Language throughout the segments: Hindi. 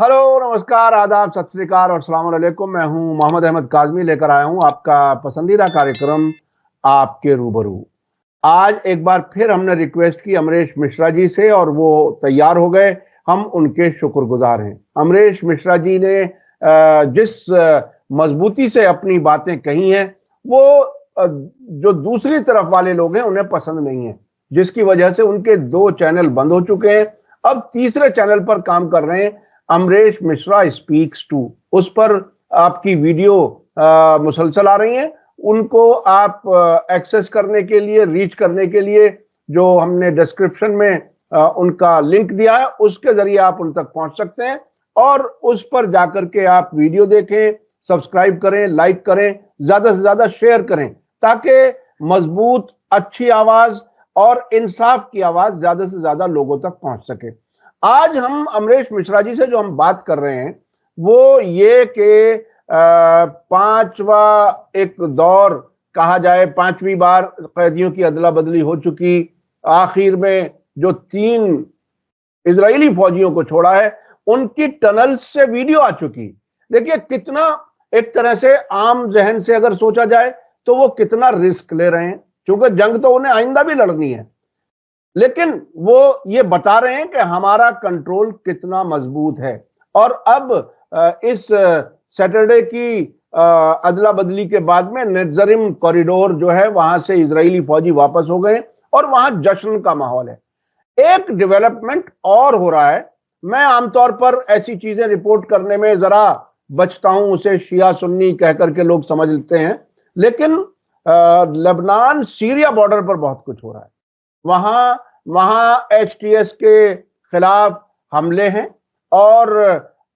हेलो, नमस्कार, आदाब, सत श्री अकाल और अस्सलाम वालेकुम। मैं हूं मोहम्मद अहमद काज़मी, लेकर आया हूं आपका पसंदीदा कार्यक्रम आपके रूबरू। आज एक बार फिर हमने रिक्वेस्ट की अमरीश मिश्रा जी से और वो तैयार हो गए। हम उनके शुक्रगुजार हैं। अमरीश मिश्रा जी ने जिस मजबूती से अपनी बातें कही हैं वो जो दूसरी तरफ वाले लोग हैं उन्हें पसंद नहीं है, जिसकी वजह से उनके 2 चैनल बंद हो चुके हैं। अब तीसरे चैनल पर काम कर रहे हैं, अमरीश मिश्रा स्पीक्स टू। उस पर आपकी वीडियो मुसलसल आ रही हैं। उनको आप एक्सेस करने के लिए, रीच करने के लिए जो हमने डिस्क्रिप्शन में उनका लिंक दिया है, उसके जरिए आप उन तक पहुंच सकते हैं और उस पर जाकर के आप वीडियो देखें, सब्सक्राइब करें, लाइक करें, ज्यादा से ज्यादा शेयर करें, ताकि मजबूत, अच्छी आवाज और इंसाफ की आवाज ज्यादा से ज्यादा लोगों तक पहुंच सके। आज हम अमरीश मिश्रा जी से जो हम बात कर रहे हैं वो ये कि पांचवा एक दौर कहा जाए, 5वीं बार कैदियों की अदला बदली हो चुकी। आखिर में जो 3 इजरायली फौजियों को छोड़ा है उनकी टनल से वीडियो आ चुकी। देखिए कितना, एक तरह से आम जहन से अगर सोचा जाए तो वो कितना रिस्क ले रहे हैं, क्योंकि जंग तो उन्हें आइंदा भी लड़नी है, लेकिन वो ये बता रहे हैं कि हमारा कंट्रोल कितना मजबूत है। और अब इस सैटरडे की अदला बदली के बाद में नेत्जरिम कॉरिडोर जो है वहां से इजरायली फौजी वापस हो गए और वहां जश्न का माहौल है। एक डेवलपमेंट और हो रहा है। मैं आमतौर पर ऐसी चीजें रिपोर्ट करने में जरा बचता हूं, उसे शिया सुन्नी कह करके लोग समझ लेते हैं, लेकिन लेबनान सीरिया बॉर्डर पर बहुत कुछ हो रहा है। वहां वहां एचटीएस के खिलाफ हमले हैं और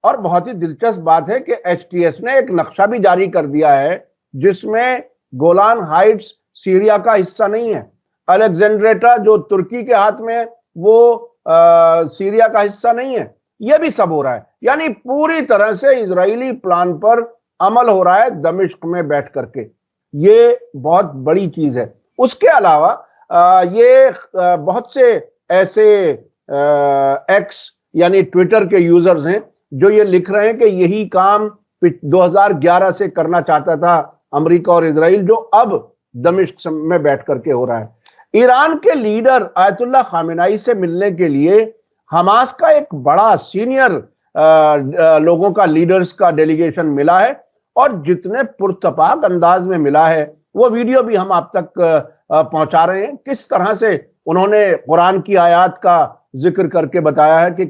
बहुत ही दिलचस्प बात है कि एचटीएस ने एक नक्शा भी जारी कर दिया है जिसमें गोलान हाइट्स सीरिया का हिस्सा नहीं है। अलेक्जेंड्रेटा जो तुर्की के हाथ में है वो सीरिया का हिस्सा नहीं है। यह भी सब हो रहा है, यानी पूरी तरह से इजरायली प्लान पर अमल हो रहा है दमिश्क में बैठ करके। ये बहुत बड़ी चीज है। उसके अलावा ये बहुत से ऐसे एक्स यानी ट्विटर के यूजर्स हैं जो ये लिख रहे हैं कि यही काम 2011 से करना चाहता था अमेरिका और इजराइल, जो अब दमिश्क में बैठ करके हो रहा है। ईरान के लीडर आयतुल्लाह खामेनाई से मिलने के लिए हमास का एक बड़ा सीनियर लोगों का, लीडर्स का डेलीगेशन मिला है और जितने पुरतपाक अंदाज में मिला है वो वीडियो भी हम आप तक पहुंचा रहे हैं। किस तरह से उन्होंने कुरान की आयत का जिक्र करके बताया है कि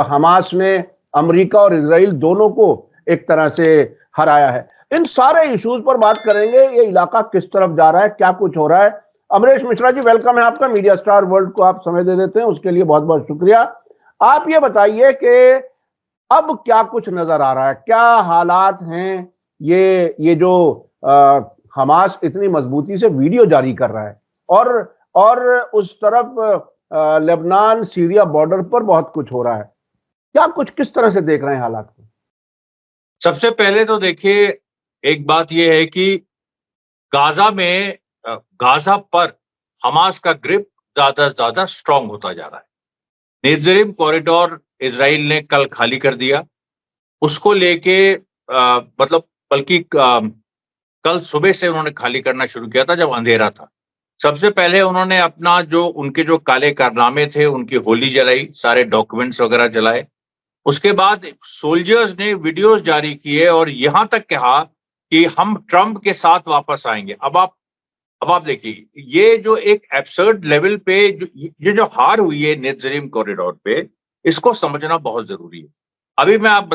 हमास ने अमेरिका और इजराइल दोनों को एक तरह से हराया है। इन सारे इश्यूज पर बात करेंगे। ये इलाका किस तरफ जा रहा है, क्या कुछ हो रहा है। अमरीश मिश्रा जी, वेलकम है आपका। मीडिया स्टार वर्ल्ड को आप समय दे देते हैं, उसके लिए बहुत बहुत शुक्रिया। आप ये बताइए कि अब क्या कुछ नजर आ रहा है, क्या हालात हैं। ये जो हमास इतनी मजबूती से वीडियो जारी कर रहा है और उस तरफ लेबनान सीरिया बॉर्डर पर बहुत कुछ हो रहा है, क्या कुछ, किस तरह से देख रहे हैं हालात को? सबसे पहले तो देखिए, एक बात यह है कि गाजा पर हमास का ग्रिप ज्यादा से ज्यादा स्ट्रांग होता जा रहा है। नेत्जरिम कॉरिडोर इजराइल ने कल खाली कर दिया। उसको लेके बल्कि कल सुबह से उन्होंने खाली करना शुरू किया था जब अंधेरा था। सबसे पहले उन्होंने अपना उनके जो काले कारनामे थे उनकी होली जलाई, सारे डॉक्यूमेंट्स वगैरह जलाए। उसके बाद सोल्जर्स ने वीडियोस जारी किए और यहां तक कहा कि हम ट्रंप के साथ वापस आएंगे। अब आप देखिए, ये जो एक एब्सर्ड लेवल पे जो हार हुई है नेत्जरिम कॉरिडोर पे, इसको समझना बहुत जरूरी है। अभी मैं आप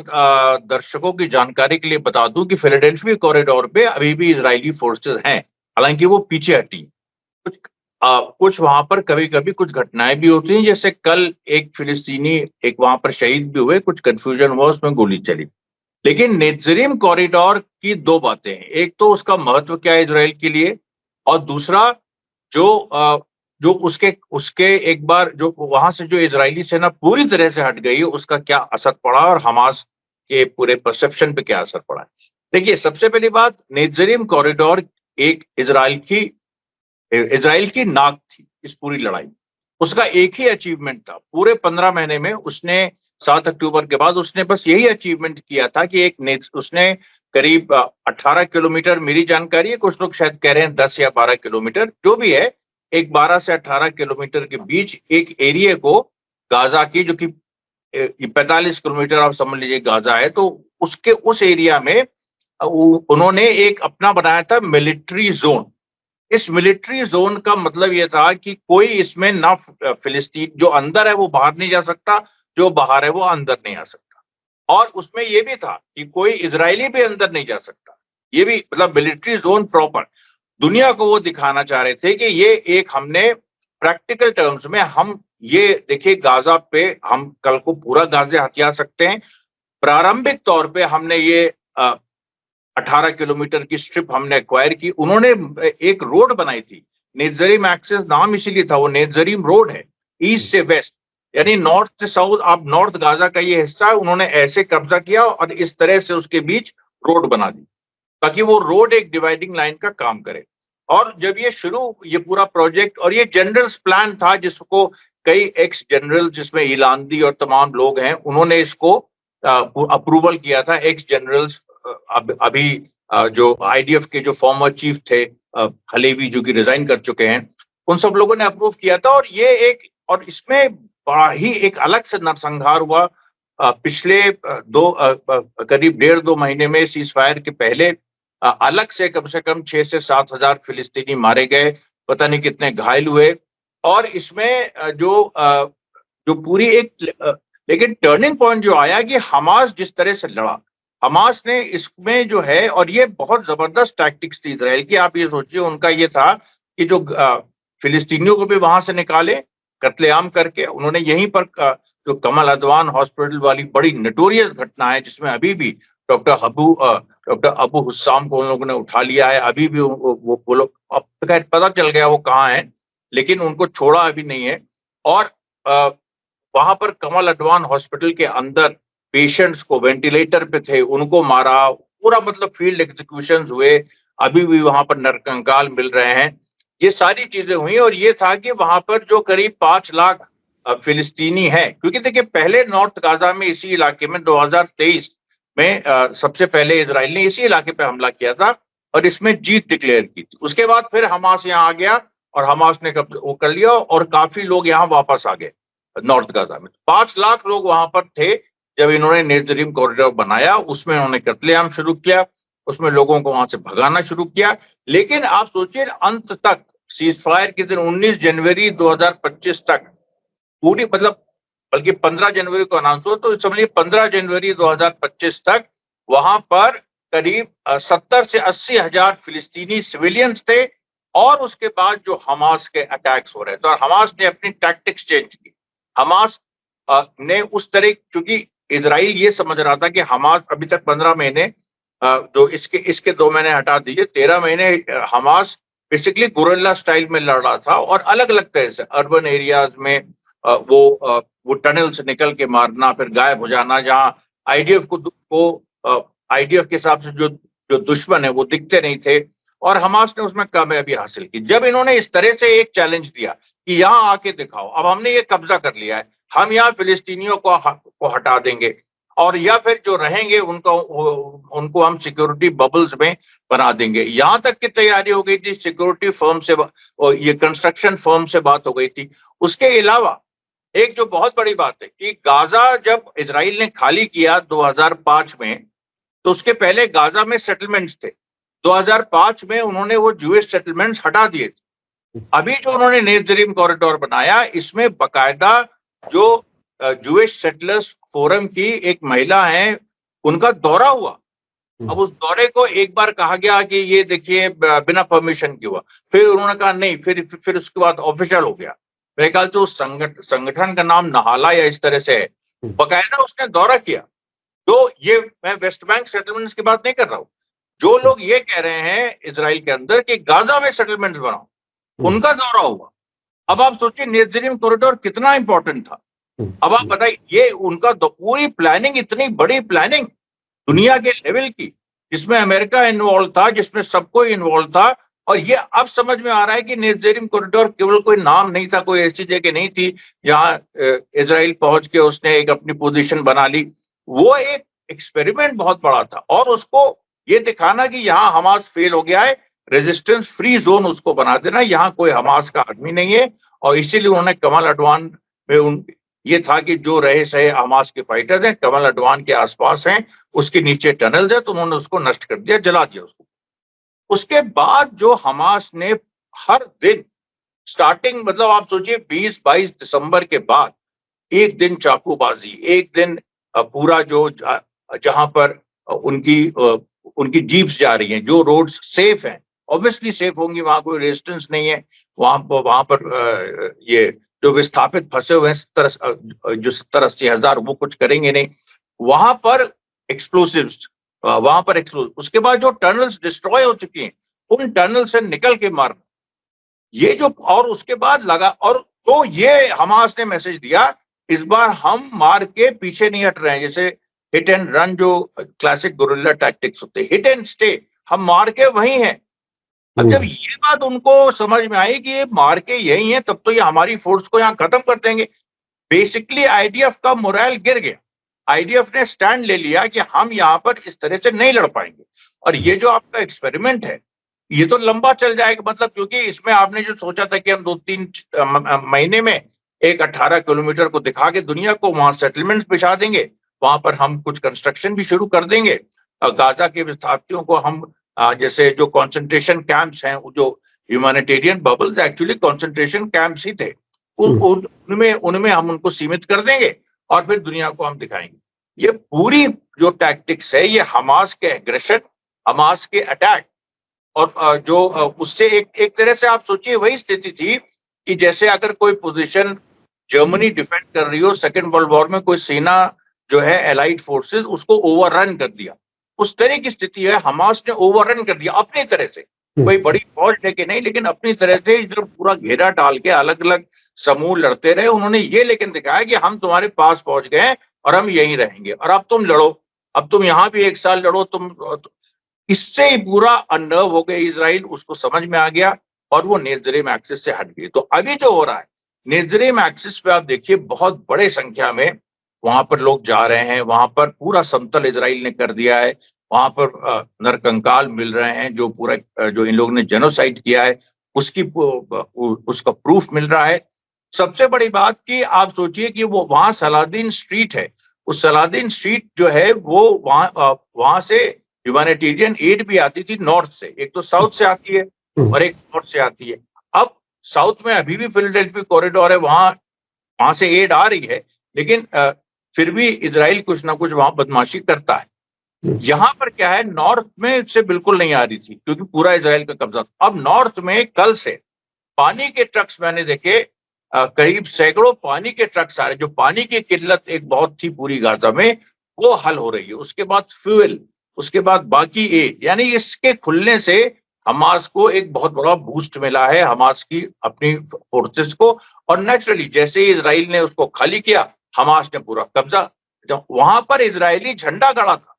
दर्शकों की जानकारी के लिए बता दूं कि फिलाडेल्फिया कॉरिडोर पे अभी भी इजरायली फोर्सेस हैं, हालांकि वो पीछे हटी। कुछ वहां पर कभी कभी कुछ घटनाएं भी होती हैं, जैसे कल एक फिलिस्तीनी एक वहां पर शहीद भी हुए, कुछ कंफ्यूजन हुआ, उसमें गोली चली। लेकिन नेत्जरिम कॉरिडोर की 2 बातें हैं। एक तो उसका महत्व क्या है इजराइल के लिए, और दूसरा जो उसके एक बार जो वहां से जो इजरायली सेना पूरी तरह से हट गई, उसका क्या असर पड़ा और हमास के पूरे परसेप्शन पे क्या असर पड़ा है। देखिए, सबसे पहली बात, नेत्जरिम कॉरिडोर एक इजराइल की नाक थी इस पूरी लड़ाई। उसका एक ही अचीवमेंट था पूरे 15 महीने में, उसने 7 अक्टूबर के बाद उसने बस यही अचीवमेंट किया था कि उसने करीब 18 किलोमीटर, मेरी जानकारी है, कुछ लोग शायद कह रहे हैं 10 या 12 किलोमीटर, जो भी है, एक 12 से 18 किलोमीटर के बीच एक एरिया को गाजा की, जो कि 45 किलोमीटर आप समझ लीजिए गाजा है, तो उसके उस एरिया में उन्होंने एक अपना बनाया था मिलिट्री जोन। इस मिलिट्री जोन का मतलब यह था कि कोई इसमें ना फिलिस्तीन जो अंदर है वो बाहर नहीं जा सकता, जो बाहर है वो अंदर नहीं आ सकता, और उसमें यह भी था कि कोई इजरायली भी अंदर नहीं जा सकता। ये भी मतलब मिलिट्री जोन प्रॉपर दुनिया को वो दिखाना चाह रहे थे कि ये एक हमने प्रैक्टिकल टर्म्स में, हम ये देखिए गाजा पे हम कल को पूरा गाजा हथिया सकते हैं। प्रारंभिक तौर पे हमने ये 18 किलोमीटर की स्ट्रिप हमने एक्वायर की। उन्होंने एक रोड बनाई थी, नेत्जरीम एक्सेस नाम इसीलिए था, वो नेत्जरीम रोड है, ईस्ट से वेस्ट, यानी नॉर्थ से साउथ। आप नॉर्थ गाजा का ये हिस्सा है, उन्होंने ऐसे कब्जा किया और इस तरह से उसके बीच रोड बना दी ताकि वो रोड एक डिवाइडिंग लाइन का काम करे। और जब ये पूरा प्रोजेक्ट, और ये जनरल्स प्लान था जिसको कई एक्स जनरल, जिसमें इलांदी और तमाम लोग हैं, उन्होंने इसको अप्रूवल किया था। एक्स जनरल्स अभी जो आईडीएफ के जो फॉर्मर चीफ थे हलेवी, जो कि रिजाइन कर चुके हैं, उन सब लोगों ने अप्रूव किया था। और इसमें बड़ा ही एक अलग से नरसंहार हुआ। पिछले करीब 1.5-2 महीने में सीज फायर के पहले अलग से कम 6 से 7 हजार फिलिस्तीनी मारे गए, पता नहीं कितने घायल हुए। और इसमें जो पूरी एक लेकिन टर्निंग पॉइंट जो आया कि हमास जिस तरह से लड़ा, हमास ने इसमें जो है, और ये बहुत जबरदस्त टैक्टिक्स थी इजराइल की। आप ये सोचिए, उनका ये था कि जो फिलिस्तीनियों को भी वहां से निकाले कत्लेआम करके। उन्होंने यहीं पर जो कमल अदवान हॉस्पिटल वाली बड़ी नोटोरियस घटना है, जिसमें अभी भी डॉक्टर अबू हुस्साम को उन लोगों ने उठा लिया है। अभी भी वो लोग, अब खैर पता चल गया वो कहाँ है, लेकिन उनको छोड़ा अभी नहीं है। और वहां पर कमल अडवान हॉस्पिटल के अंदर पेशेंट्स को वेंटिलेटर पे थे, उनको मारा, पूरा मतलब फील्ड एग्जीक्यूशंस हुए, अभी भी वहां पर नरकंकाल मिल रहे हैं। ये सारी चीजें हुई। और ये था कि वहां पर जो करीब 5 लाख फिलिस्तीनी है, क्योंकि देखिए पहले नॉर्थ गाजा में, इसी इलाके में 2023 में सबसे पहले इजराइल ने इसी इलाके पे हमला किया था और इसमें जीत डिक्लेयर की थी। उसके बाद फिर हमास यहाँ आ गया और हमास ने वो कर लिया, और काफी लोग यहाँ वापस आ गए नॉर्थ गाजा में। 5 लाख लोग वहां पर थे जब इन्होंने नेत्जरीम कॉरिडोर बनाया। उसमें उन्होंने कत्लेआम शुरू किया, उसमें लोगों को वहां से भगाना शुरू किया। लेकिन आप सोचिए, अंत तक सीज फायर के दिन 19 जनवरी 2025 तक पूरी, मतलब बल्कि 15 जनवरी को अनाउंस हुआ, तो समझिए 15 जनवरी 2025 तक वहां पर करीब 70 से 80 हजार फिलिस्तीनी सिविलियंस थे। और उसके बाद जो हमास के अटैक्स हो रहे थे, और हमास ने अपनी टैक्टिक्स चेंज की। हमास ने उस तरह, क्योंकि इजराइल ये समझ रहा था कि हमास अभी तक 15 महीने, जो इसके 2 महीने हटा दीजिए, 13 महीने हमास बेसिकली गुरिल्ला स्टाइल में लड़ रहा था, और अलग अलग तरह से अर्बन एरियाज में वो टनल से निकल के मारना, फिर गायब हो जाना, जहां आईडीएफ आईडीएफ के हिसाब से जो दुश्मन है वो दिखते नहीं थे, और हमास ने उसमें कामयाबी हासिल की। जब इन्होंने इस तरह से एक चैलेंज दिया कि यहाँ आके दिखाओ, अब हमने ये कब्जा कर लिया है, हम यहाँ फिलिस्तीनियों को हटा देंगे, और या फिर जो रहेंगे उनको हम सिक्योरिटी बबल्स में बना देंगे। यहाँ तक की तैयारी हो गई थी, सिक्योरिटी फर्म से, ये कंस्ट्रक्शन फर्म से बात हो गई थी। उसके अलावा एक जो बहुत बड़ी बात है कि गाजा जब इजराइल ने खाली किया 2005 में, तो उसके पहले गाजा में सेटलमेंट्स थे। 2005 में उन्होंने वो जूइश सेटलमेंट्स हटा दिए थे। अभी जो उन्होंने नेत्जरीम कॉरिडोर बनाया, इसमें बकायदा जो जूइश सेटलर्स फोरम की एक महिला है, उनका दौरा हुआ। अब उस दौरे को एक बार कहा गया कि ये देखिए बिना परमिशन के हुआ, फिर उन्होंने कहा नहीं, फिर उसके बाद ऑफिशियल हो गया। मेरे ख्याल से उस संगठन का नाम नहाला या इस तरह से है, बकायदा उसने दौरा किया। तो ये मैं वेस्ट बैंक सेटलमेंट्स की बात नहीं कर रहा हूँ, जो लोग ये कह रहे हैं इजराइल के अंदर कि गाजा में सेटलमेंट्स बनाओ, उनका दौरा हुआ। अब आप सोचिए नेत्जरीम कॉरिडोर कितना इंपॉर्टेंट था। अब आप बताइए, ये उनका पूरी प्लानिंग, इतनी बड़ी प्लानिंग दुनिया के लेवल की, जिसमें अमेरिका इन्वॉल्व था, जिसमें सबको इन्वॉल्व था, और ये अब समझ में आ रहा है कि नेज़ेरिम कॉरिडोर केवल कोई नाम नहीं था, कोई ऐसी जगह नहीं थी जहां इजराइल पहुंच के उसने एक अपनी पोजीशन बना ली। वो एक एक्सपेरिमेंट बहुत बड़ा था और उसको ये दिखाना कि यहाँ हमास फेल हो गया है, रेजिस्टेंस फ्री जोन उसको बना देना, यहाँ कोई हमास का आदमी नहीं है। और इसीलिए उन्होंने कमल अडवान में ये था कि जो रहे सहे हमास के फाइटर्स हैं, कमल अडवान के आसपास हैं, उसके नीचे टनल्स है, तो उन्होंने उसको नष्ट कर दिया, जला दिया उसको। उसके बाद जो हमास ने हर दिन स्टार्टिंग, मतलब आप सोचिए 20-22 दिसंबर के बाद एक दिन चाकूबाजी, एक दिन पूरा जो जहां पर उनकी जीप्स जा रही हैं, जो रोड्स सेफ हैं, ऑब्वियसली सेफ होंगी, वहां कोई रेजिस्टेंस नहीं है, वहां पर ये जो विस्थापित फंसे हुए हैं 70-80 हजार, वो कुछ करेंगे नहीं। वहां पर एक्सप्लोसिव्स, उसके बाद जो टनल्स डिस्ट्रॉय हो चुकी हैं, उन टनल से निकल के मारना, ये जो, और उसके बाद लगा, और तो ये हमास ने मैसेज दिया, इस बार हम मार के पीछे नहीं हट रहे हैं, जैसे हिट एंड रन जो क्लासिक गुरिल्ला टैक्टिक्स होते हैं, हिट एंड स्टे, हम मार के वही हैं। अब जब ये बात उनको समझ में आई कि ये मार के यही है, तब तो ये हमारी फोर्स को यहाँ खत्म कर देंगे। बेसिकली आईडीएफ का मोरल गिर गया, आईडीएफ ने स्टैंड ले लिया कि हम यहाँ पर इस तरह से नहीं लड़ पाएंगे। और ये जो आपका एक्सपेरिमेंट है, ये तो लंबा चल जाएगा, मतलब क्योंकि इसमें आपने जो सोचा था कि हम 2-3 महीने में एक 18 किलोमीटर को दिखा के दुनिया को वहां सेटलमेंट्स बिछा देंगे, वहां पर हम कुछ कंस्ट्रक्शन भी शुरू कर देंगे, गाजा के विस्थापितों को हम जैसे जो कंसंट्रेशन कैंप्स हैं, जो humanitarian bubbles actually concentration camps ही थे, उनमें हम उनको सीमित कर देंगे और फिर दुनिया को हम दिखाएंगे। ये पूरी जो टैक्टिक्स है, ये हमास के एग्रेशन, हमास के अटैक, और जो उससे एक तरह से आप सोचिए वही स्थिति थी कि जैसे अगर कोई पोजीशन जर्मनी डिफेंड कर रही हो सेकेंड वर्ल्ड वॉर में, कोई सेना जो है एलाइड फोर्सेस, उसको ओवररन कर दिया, उस तरह की स्थिति है। हमास ने ओवररन कर दिया अपनी तरह से, कोई बड़ी फौज लेके नहीं, लेकिन अपनी तरह से इधर पूरा घेरा डाल के अलग अलग समूह लड़ते रहे। उन्होंने ये लेकिन दिखाया कि हम तुम्हारे पास पहुंच गए और हम यहीं रहेंगे, और अब तुम लड़ो, अब तुम यहाँ भी 1 साल लड़ो। इससे ही पूरा अनर्व हो गए इजराइल, उसको समझ में आ गया और वो नेज़ेरिम एक्सिस से हट गई। तो अभी जो हो रहा है नेज़ेरिम एक्सिस पे, आप देखिए बहुत बड़े संख्या में वहां पर लोग जा रहे हैं, वहां पर पूरा समतल इजराइल ने कर दिया है, वहां पर नरकंकाल मिल रहे हैं, जो पूरा जो इन लोगों ने जेनोसाइड किया है उसका प्रूफ मिल रहा है। सबसे बड़ी बात कि आप सोचिए कि वो वहां सलादीन स्ट्रीट है, उस सलादीन स्ट्रीट जो है वो वहां से ह्यूमैनिटेरियन एड भी आती थी नॉर्थ से, एक तो साउथ से आती है और एक नॉर्थ से आती है। अब साउथ में अभी भी फिलाडेल्फिया कॉरिडोर है, वहां से एड आ रही है, लेकिन फिर भी इजराइल कुछ ना कुछ वहां बदमाशी करता है। यहाँ पर क्या है, नॉर्थ में से बिल्कुल नहीं आ रही थी क्योंकि पूरा इजराइल का कब्जा था। अब नॉर्थ में कल से पानी के ट्रक्स मैंने देखे, करीब सैकड़ों पानी के ट्रक्स आ रहे, जो पानी की किल्लत एक बहुत थी पूरी गाजा में, वो हल हो रही है। उसके बाद फ्यूल, उसके बाद बाकी एड, यानी इसके खुलने से हमास को एक बहुत बड़ा बूस्ट मिला है, हमास की अपनी फोर्सेस को। और नेचुरली जैसे ही इजराइल ने उसको खाली किया, हमास ने पूरा कब्जा, जब वहां पर इजरायली झंडा गड़ा था।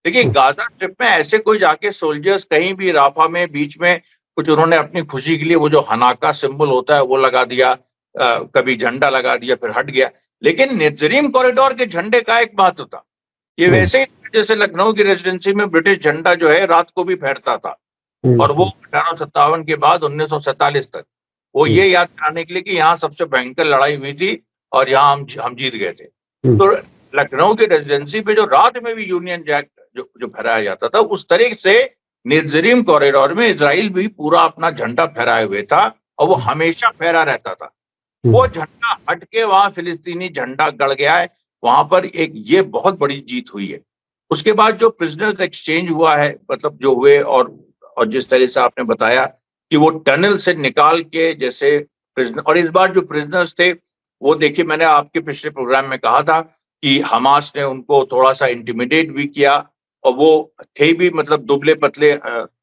देखिए गाजा स्ट्रिप में ऐसे कोई जाके सोल्जर्स कहीं भी राफा में बीच में कुछ उन्होंने अपनी खुशी के लिए वो जो हनाका सिंबल होता है वो लगा दिया, कभी झंडा लगा दिया फिर हट गया। लेकिन नेज़ेरिम कॉरिडोर के झंडे का एक महत्व था, ये वैसे ही जैसे लखनऊ की रेजिडेंसी में ब्रिटिश झंडा जो है रात को भी फहरता था, और वो 1857 के बाद 1947 तक, वो ये याद कराने के लिए कि यहाँ सबसे भयंकर लड़ाई हुई थी और यहाँ हम जीत गए थे। तो लखनऊ की रेजिडेंसी पे जो रात में भी यूनियन जैक जो फहराया जाता था, उस तरह से नेज़ेरिम कॉरिडोर में इजराइल भी पूरा अपना झंडा फहराए हुए था और वो हमेशा फहरा रहता था। वो झंडा हट के वहां फिलिस्तीनी झंडा गड़ गया है, वहां पर एक ये बहुत बड़ी जीत हुई है। उसके बाद जो प्रिजनर्स एक्सचेंज हुआ है, मतलब जो हुए, और जिस तरह से आपने बताया कि वो टनल से निकाल के जैसे प्रिजनर, और इस बार जो प्रिजनर्स थे वो देखिए, मैंने आपके पिछले प्रोग्राम में कहा था कि हमास ने उनको थोड़ा सा इंटिमिडेट भी किया, और वो थे भी मतलब दुबले पतले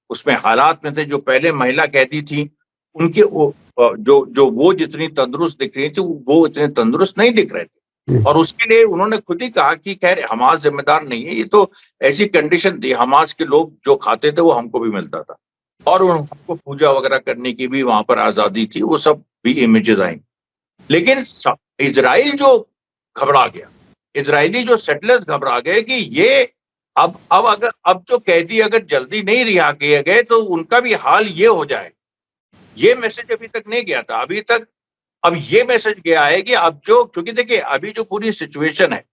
उसमें हालात में थे। जो पहले महिला कैदी थी उनके वो जितनी तंदुरुस्त दिख रही थी, वो इतने तंदुरुस्त नहीं दिख रहे थे, और उसके लिए उन्होंने खुद ही कहा कि खैर हमास जिम्मेदार नहीं है, ये तो ऐसी कंडीशन थी, हमास के लोग जो खाते थे वो हमको भी मिलता था। और उनको पूजा वगैरह करने की भी वहां पर आजादी थी, वो सब भी इमेजेस आई। लेकिन इजराइल जो घबरा गया, इजरायली जो सेटलर्स घबरा गए कि ये अब जो कैदी अगर जल्दी नहीं रिहा किए गए तो उनका भी हाल ये हो जाए। ये मैसेज अभी तक नहीं गया था, अभी तक अब ये मैसेज गया है कि अब जो, क्योंकि देखिए अभी जो पूरी सिचुएशन है,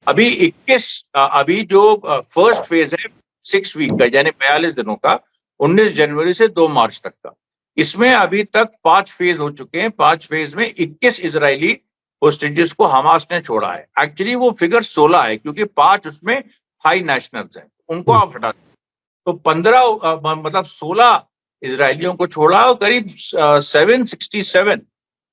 अभी 21 अभी जो फर्स्ट फेज है 6 वीक का, यानी 42 दिनों का, 19 जनवरी से 2 मार्च तक का, इसमें अभी तक 5 फेज हो चुके हैं। 5 फेज में 21 इजरायली होस्टेजेस को हमास ने छोड़ा है। एक्चुअली वो फिगर 16 है, क्योंकि 5 उसमें हाई नेशनल्स हैं, उनको आप हटा दें तो 15 मतलब 16 इजरायलियों को छोड़ा और करीब 767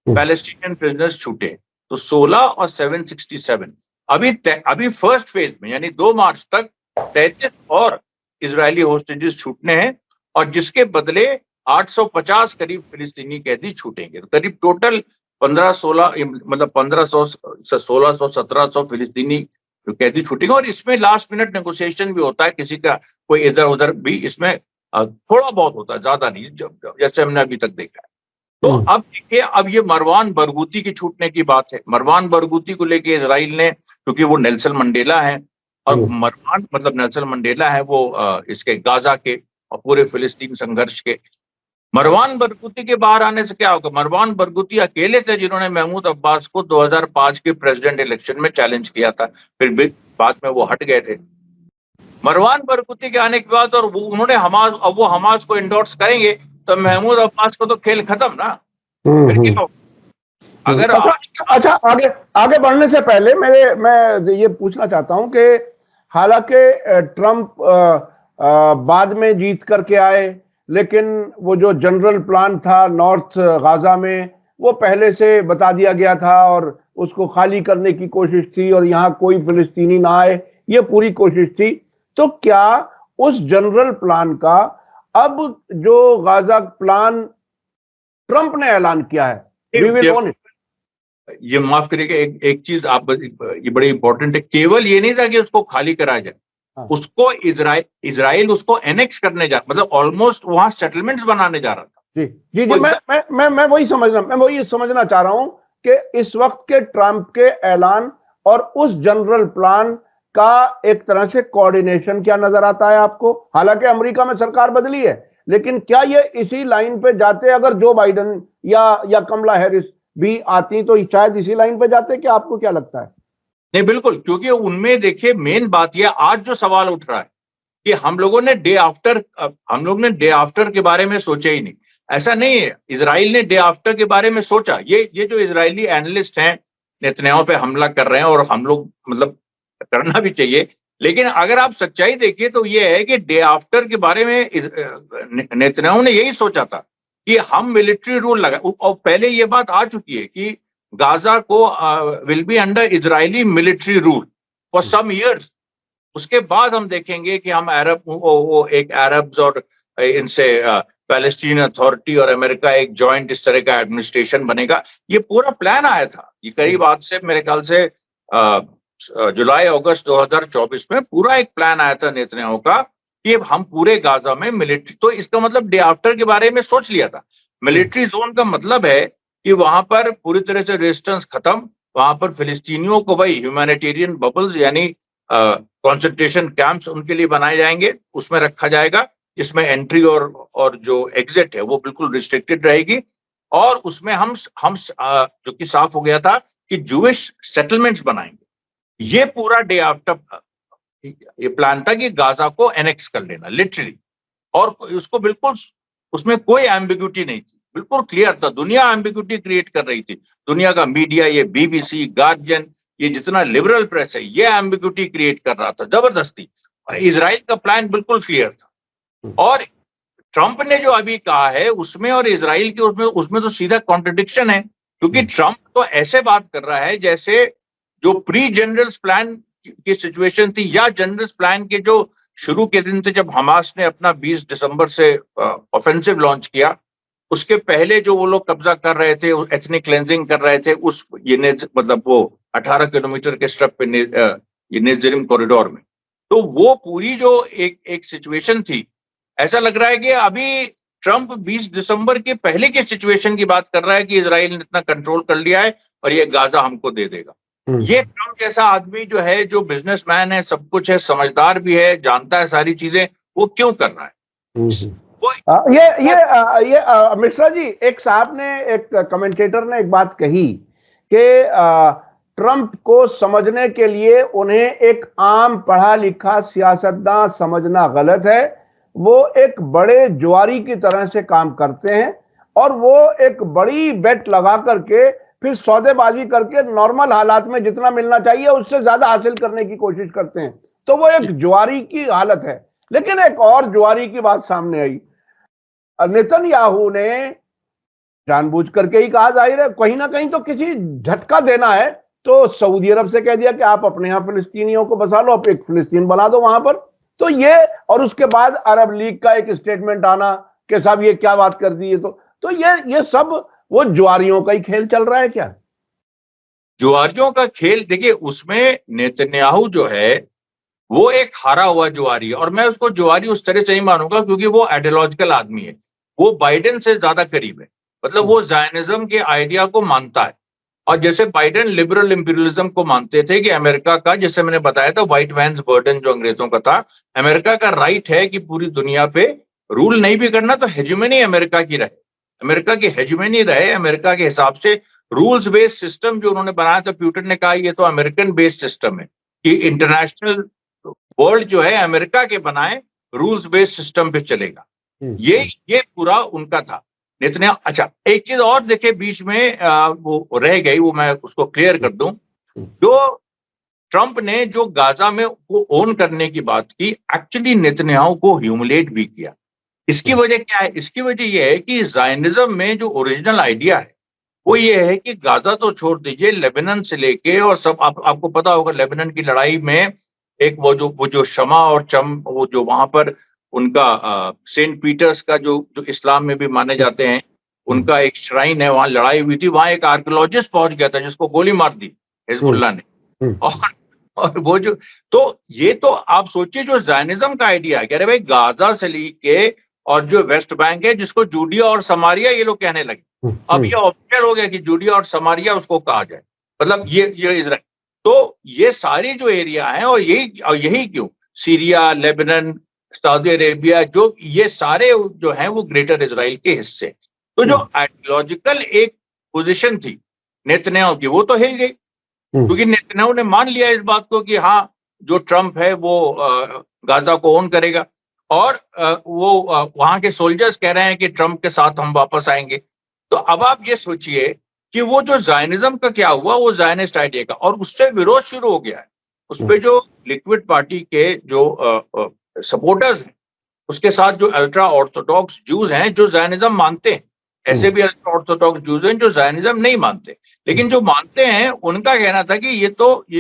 पैलेस्टीनियन प्रिजनर्स छूटे। तो 16 और 767 अभी फर्स्ट फेज में, यानी 2 मार्च तक 33 और इजरायली होस्टेजेस छूटने हैं, और जिसके बदले 850 करीब फिलिस्तीनी कैदी छूटेंगे। तो करीब टोटल 1500 मतलब 1500 से 1600 1700 फिलिस्तीनी कैदी छूटेंगे। और इसमें लास्ट मिनट नेगोशिएशन भी होता है, किसी का कोई इधर उधर भी इसमें थोड़ा बहुत होता है, ज्यादा नहीं, जैसे हमने अभी तक देखा है। तो अब देखिए, अब ये मरवान बरगूती की छूटने की बात है। मरवान बरगूती को लेके इजराइल ने, क्योंकि वो नेल्सन मंडेला है, और मरवान मतलब नेल्सन मंडेला है वो इसके गाजा के और पूरे फिलिस्तीन संघर्ष के। मरवान बरगूती के बाहर आने से क्या होगा? मरवान बरगूती अकेले थे जिन्होंने महमूद अब्बास को 2005 के प्रेसिडेंट इलेक्शन में चैलेंज किया था, फिर बाद में वो हट गए थे। मरवान बरगूती के आने के बाद और उन्होंने हमास, अब वो हमास को एंडोर्स करेंगे तो महमूद अब्बास को तो खेल खत्म ना। फिर क्या होगा? अगर अच्छा, आगे बढ़ने से पहले मैं ये पूछना चाहता हूं कि हालांकि ट्रंप बाद में जीत करके आए, लेकिन वो जो जनरल प्लान था नॉर्थ गाजा में, वो पहले से बता दिया गया था और उसको खाली करने की कोशिश थी और यहाँ कोई फिलिस्तीनी ना आए, ये पूरी कोशिश थी। तो क्या उस जनरल प्लान का अब जो गाजा प्लान ट्रंप ने ऐलान किया है, वी विल ओन इट, ये माफ करिएगा, एक चीज आप, ये बड़ी इंपॉर्टेंट है, केवल ये नहीं था कि उसको खाली कराया जाए, उसको इजराइल उसको एनेक्स करने जा, मतलब ऑलमोस्ट वहां सेटलमेंट्स बनाने जा रहा था। जी जी जी, मैं वही समझना चाह रहा हूं कि इस वक्त के ट्रंप के ऐलान और उस जनरल प्लान का एक तरह से कोऑर्डिनेशन क्या नजर आता है आपको? हालांकि अमेरिका में सरकार बदली है, लेकिन क्या ये इसी लाइन पे जाते, अगर जो बाइडेन या कमला हैरिस भी आती तो शायद इसी लाइन पे जाते? क्या आपको क्या लगता है? नहीं, बिल्कुल, क्योंकि उनमें देखिए मेन बात यह आज जो सवाल उठ रहा है कि हम लोग ने डे आफ्टर के बारे में सोचा ही नहीं। ऐसा नहीं है, इजराइल ने डे आफ्टर के बारे में सोचा। ये जो इजरायली एनालिस्ट हैं नेतन्याहू पे हमला कर रहे हैं, और हम लोग मतलब करना भी चाहिए, लेकिन अगर आप सच्चाई देखिए तो ये है कि डे आफ्टर के बारे में नेतन्याहू ने यही सोचा था कि हम मिलिट्री रूल लगा, और पहले ये बात आ चुकी है कि गाजा को will be under Israeli military rule for some years. उसके बाद हम देखेंगे कि हम एक अरब्स और इनसे पैलेस्टीन अथॉरिटी और अमेरिका एक जॉइंट इस तरह का एडमिनिस्ट्रेशन बनेगा। ये पूरा प्लान आया था, ये करीब आज से मेरे ख्याल से जुलाई अगस्त 2024 में पूरा एक प्लान आया था नेतन्याहू का कि हम पूरे गाजा में मिलिट्री, तो इसका मतलब डे आफ्टर के बारे में सोच लिया था। मिलिट्री जोन का मतलब है कि वहां पर पूरी तरह से रेजिस्टेंस खत्म, वहां पर फिलिस्तीनियों को भाई ह्यूमैनिटेरियन बबल्स यानी कंसंट्रेशन कैंप्स उनके लिए बनाए जाएंगे, उसमें रखा जाएगा, जिसमें एंट्री और जो एग्जिट है वो बिल्कुल रिस्ट्रिक्टेड रहेगी। और उसमें हम जो कि साफ हो गया था कि जूइश सेटलमेंट्स बनाएंगे। ये पूरा डे आफ्टर ये प्लान था कि गाजा को एनेक्स कर लेना लिटरली, और उसको बिल्कुल उसमें कोई एम्बिग्यूटी नहीं थी, बिल्कुल क्लियर था। दुनिया एम्बिग्यूटी क्रिएट कर रही थी, दुनिया का मीडिया, ये बीबीसी, गार्जियन, ये जितना लिबरल प्रेस है, ये एम्बिग्यूटी क्रिएट कर रहा था जबरदस्ती। इजराइल का प्लान बिल्कुल क्लियर था, और ट्रंप ने जो अभी कहा है उसमें और इजराइल के उसमें तो सीधा कॉन्ट्रडिक्शन है, क्योंकि ट्रंप तो ऐसे बात कर रहा है जैसे जो प्री जनरल्स प्लान की सिचुएशन थी, या जनरल्स प्लान के जो शुरू के दिन थे जब हमास ने अपना 20 दिसंबर से ऑफेंसिव लॉन्च किया, उसके पहले जो वो लोग कब्जा कर रहे थे, एथनिक क्लेंजिंग कर रहे थे, उस मतलब वो 18 किलोमीटर के स्ट्रिप पे ये नेज़रिम कॉरिडोर में, तो वो पूरी जो एक सिचुएशन थी, ऐसा लग रहा है कि अभी ट्रंप 20 दिसंबर के पहले की सिचुएशन की बात कर रहा है कि इजराइल ने इतना कंट्रोल कर लिया है और ये गाजा हमको दे देगा। ये ट्रंप जैसा आदमी जो है, जो बिजनेसमैन है, सब कुछ है, समझदार भी है, जानता है सारी चीजें, वो क्यों कर रहा है? मिश्रा जी, एक साहब ने, एक कमेंटेटर ने एक बात कही कि ट्रंप को समझने के लिए उन्हें एक आम पढ़ा लिखा सियासतदान समझना गलत है। वो एक बड़े जुआरी की तरह से काम करते हैं और वो एक बड़ी बेट लगा करके फिर सौदेबाजी करके नॉर्मल हालात में जितना मिलना चाहिए उससे ज्यादा हासिल करने की कोशिश करते हैं। तो वो एक जुआरी की हालत है। लेकिन एक और जुआरी की बात सामने आई। नेतन्याहू ने जानबूझ करके ही कहा, जाहिर है कहीं ना कहीं तो किसी झटका देना है, तो सऊदी अरब से कह दिया कि आप अपने यहां फिलिस्तीनियों को बसा लो, आप एक फिलिस्तीन बना दो वहां पर। तो ये, और उसके बाद अरब लीग का एक स्टेटमेंट आना कि साहब ये क्या बात कर दी है। तो ये सब वो जुआरियों का ही खेल चल रहा है क्या? जुआरियों का खेल, देखिए उसमें नेतन्याहू जो है वो एक हारा हुआ जुआरी है, और मैं उसको जुआरी उस तरह से नहीं मानूंगा क्योंकि वो आइडियोलॉजिकल आदमी है। वो बाइडेन से ज्यादा करीब है, मतलब वो ज़ायनिज्म के आइडिया को मानता है। और जैसे बाइडेन लिबरल इंपीरियलिज्म को मानते थे कि अमेरिका का, जैसे मैंने बताया था, व्हाइट मैन्स बर्डन जो अंग्रेजों का था, अमेरिका का राइट है कि पूरी दुनिया पे रूल नहीं भी करना तो हेजेमनी अमेरिका की रहे, अमेरिका की हेजेमनी रहे, अमेरिका के हिसाब से रूल्स बेस्ड सिस्टम जो उन्होंने बनाया था। प्यूटन ने कहा ये तो अमेरिकन बेस्ड सिस्टम है कि इंटरनेशनल वर्ल्ड जो है अमेरिका के बनाए रूल्स बेस्ड सिस्टम पे चलेगा। ये पूरा उनका था नेतन्याहू। अच्छा, एक चीज और देखे बीच में वो रह गई, वो मैं उसको क्लियर कर दूं। जो ट्रंप ने जो गाजा में वो ओन करने की बात की, एक्चुअली नेतन्याहू को ह्यूमिलेट भी किया। इसकी वजह क्या है? इसकी वजह यह है कि ज़ायनिज्म में जो ओरिजिनल आइडिया है वो ये है कि गाजा तो छोड़ दीजिए, लेबनान से लेके और सब, आपको पता होगा लेबनान की लड़ाई में एक वो जो शमा और चम, वो जो वहां पर उनका सेंट पीटर्स का जो इस्लाम में भी माने जाते हैं, उनका एक श्राइन है, वहां लड़ाई हुई थी। वहां एक आर्कियोलॉजिस्ट पहुंच गया था जिसको गोली मार दी हिजबुल्लाह ने। और वो जो, तो ये तो आप सोचिए जो ज़ायनिज्म का आइडिया है, कह रहे भाई गाजा से लेके और जो वेस्ट बैंक है, जिसको जूडिया और समारिया ये लोग कहने लगे, अब ये ऑफिशियल हो गया कि जूडिया और समारिया उसको कहा जाए, मतलब ये इजराइल। तो ये सारी जो एरिया है, और यही क्यों, सीरिया, लेबनान, सऊदी अरेबिया, जो ये सारे जो हैं वो ग्रेटर इजराइल के हिस्से। तो जो आइडियोलॉजिकल एक पोजीशन थी नेतन्याहू की, वो तो हिल गई, क्योंकि नेतन्याहू ने मान लिया इस बात को कि हाँ, जो ट्रंप है वो गाजा को ओन करेगा, और वो वहां के सोल्जर्स कह रहे हैं कि ट्रंप के साथ हम वापस आएंगे। तो अब आप ये सोचिए कि वो जो ज़ायनिज्म का क्या हुआ, वो ज़ायनिस्ट आइडिया का, और उससे विरोध शुरू हो गया है। उस पे जो लिक्विड पार्टी के जो सपोर्टर्स हैं, उसके साथ जो अल्ट्रा ऑर्थोडॉक्स जूज हैं जो ज़ायनिज्म मानते हैं, ऐसे भी अल्ट्रा ऑर्थोडॉक्स जूज हैं जो ज़ायनिज्म नहीं मानते, लेकिन जो मानते हैं उनका कहना था कि ये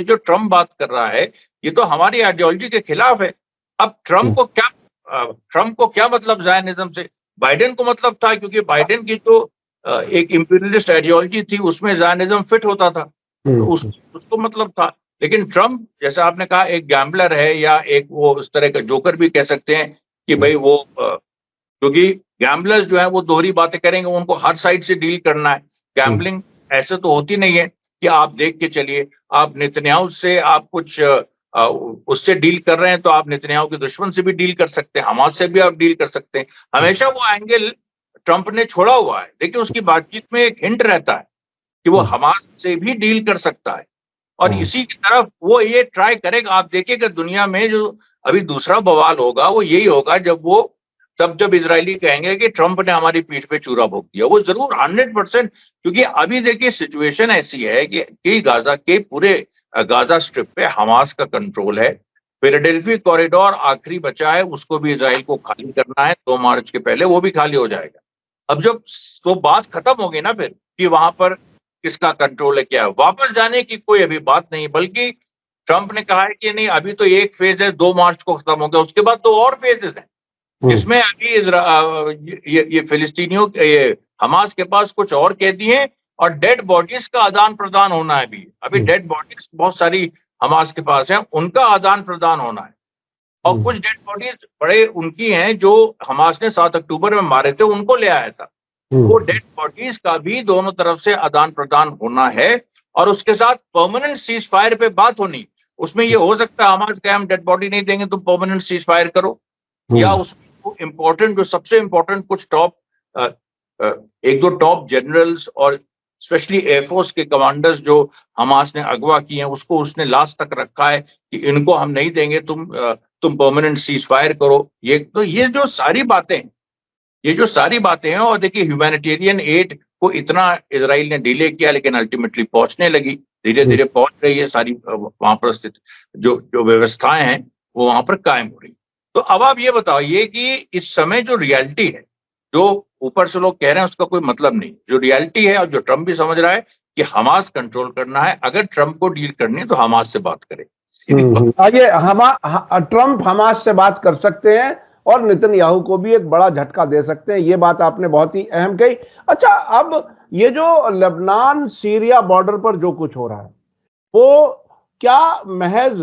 जो ट्रंप बात कर रहा है ये तो हमारी आइडियोलॉजी के खिलाफ है। अब ट्रंप को क्या मतलब ज़ायनिज्म से? बाइडेन को मतलब था, क्योंकि बाइडेन की तो एक इंपीरियलिस्ट आइडियोलॉजी थी, उसमें ज़ायनिज्म फिट होता था, तो उसको मतलब था। लेकिन ट्रंप, जैसे आपने कहा, एक गैम्बलर है, या एक वो उस तरह का जोकर भी कह सकते हैं कि भाई वो, क्योंकि गैम्बलर्स जो है वो दोहरी बातें करेंगे, उनको हर साइड से डील करना है। गैम्बलिंग ऐसे तो होती नहीं है कि आप देख के चलिए, आप नेतन्याहू से आप कुछ उससे डील कर रहे हैं तो आप नेतन्याहू के दुश्मन से भी डील कर सकते हैं, हमास से भी आप डील कर सकते हैं। हमेशा वो एंगल ट्रंप ने छोड़ा हुआ है। देखिए उसकी बातचीत में एक हिंट रहता है कि वो हमास से भी डील कर सकता है, और इसी की तरफ वो ये ट्राई करेगा। आप देखिएगा दुनिया में जो अभी दूसरा बवाल होगा वो यही होगा, जब इजरायली कहेंगे कि ट्रंप ने हमारी पीठ पे चूरा भोग दिया। वो जरूर 100%, क्योंकि अभी देखिए सिचुएशन ऐसी है कि गाजा के पूरे गाजा स्ट्रिप पे हमास का कंट्रोल है। फिलाडेल्फी कॉरिडोर आखिरी बचा है, उसको भी इजराइल को खाली करना है 2 मार्च के पहले, वो भी खाली हो जाएगा। अब जब तो बात खत्म होगी ना फिर कि वहां पर किसका कंट्रोल है, क्या है, वापस जाने की कोई अभी बात नहीं। बल्कि ट्रंप ने कहा है कि नहीं, अभी तो एक फेज है, 2 मार्च को खत्म हो गया, उसके बाद 2 और फेजेस हैं, जिसमें अभी ये फिलिस्तीनियों, ये हमास के पास कुछ और कैदी हैं, और डेड बॉडीज का आदान प्रदान होना है। अभी डेड बॉडीज बहुत सारी हमास के पास हैं, उनका आदान प्रदान होना है। और कुछ डेड बॉडीज बड़े उनकी हैं जो हमास ने 7 अक्टूबर में मारे थे, उनको ले आया था। वो डेड बॉडीज का भी दोनों तरफ से आदान प्रदान होना है और उसके साथ परमानेंट सीज फायर पे बात होनी। उसमें ये हो सकता है हमास कहे हम डेड बॉडी नहीं देंगे, तुम परमानेंट सीज फायर करो, या उसको इम्पोर्टेंट जो सबसे इम्पोर्टेंट कुछ टॉप एक दो टॉप जनरल्स और स्पेशली एयरफोर्स के कमांडर्स जो हमास ने अगवा किए हैं उसको उसने लास्ट तक रखा है कि इनको हम नहीं देंगे, तुम परमानेंट सीज फायर करो। ये जो सारी बातें हैं और देखिए ह्यूमैनिटेरियन एड को इतना इजराइल ने डिले किया लेकिन अल्टीमेटली पहुंचने लगी, धीरे धीरे पहुंच रही है, सारी वहां पर स्थित जो व्यवस्थाएं हैं वो वहां पर कायम हो रही। तो अब आप ये बताइए कि इस समय जो रियलिटी है, जो ऊपर से लोग कह रहे हैं उसका कोई मतलब नहीं, जो रियलिटी है और जो ट्रम्प भी समझ रहा है कि हमास कंट्रोल करना है, अगर ट्रम्प को डील करनी है तो हमास से बात करे। ये ट्रम्प हमास से बात कर सकते हैं और नेतन्याहू को भी एक बड़ा झटका दे सकते हैं, ये बात आपने बहुत ही अहम कही। अच्छा, अब ये जो लेबनान सीरिया बॉर्डर पर जो कुछ हो रहा है वो क्या महज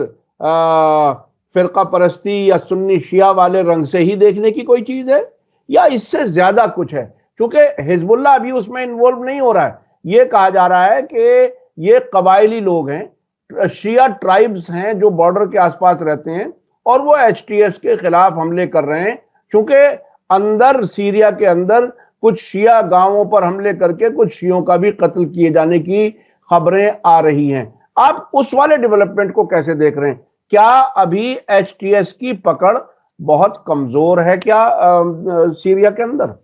फिरका परस्ती या सुन्नी शिया वाले रंग से ही देखने की कोई चीज है या इससे ज्यादा कुछ है? क्योंकि हिजबुल्ला अभी उसमें इन्वॉल्व नहीं हो रहा है। ये कहा जा रहा है कि ये कबायली लोग हैं, शिया ट्राइब्स हैं जो बॉर्डर के आसपास रहते हैं और वो एचटीएस के खिलाफ हमले कर रहे हैं, क्योंकि अंदर सीरिया के अंदर कुछ शिया गांवों पर हमले करके कुछ शियों का भी कत्ल किए जाने की खबरें आ रही हैं। आप उस वाले डेवलपमेंट को कैसे देख रहे हैं? क्या अभी एचटीएस की पकड़ बहुत कमजोर है क्या सीरिया के अंदर?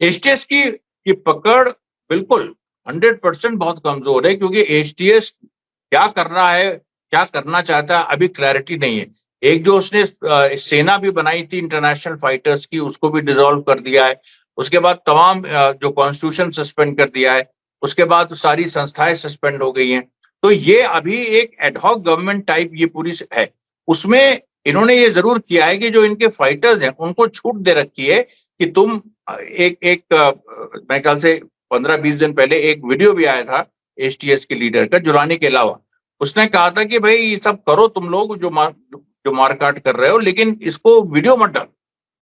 एचटीएस की पकड़ बिल्कुल 100% बहुत कमजोर है, क्योंकि एचटीएस क्या कर रहा है, क्या करना चाहता है, अभी क्लैरिटी नहीं है। एक जो उसने सेना भी बनाई थी इंटरनेशनल फाइटर्स की, उसको भी डिसॉल्व कर दिया है। उसके बाद तमाम जो कॉन्स्टिट्यूशन सस्पेंड कर दिया है, उसके बाद सारी संस्थाएं सस्पेंड हो गई हैं। तो ये अभी एक एडहॉक गवर्नमेंट टाइप ये पूरी है। उसमें इन्होंने ये जरूर किया है कि जो इनके फाइटर्स हैं उनको छूट दे रखी है कि तुम मेरे ख्याल से 15-20 दिन पहले एक वीडियो भी आया था एचटीएस के लीडर का, जुलानी के अलावा, उसने कहा था कि भाई ये सब करो तुम लोग जो मारकाट कर रहे हो, लेकिन इसको वीडियो मत डाल,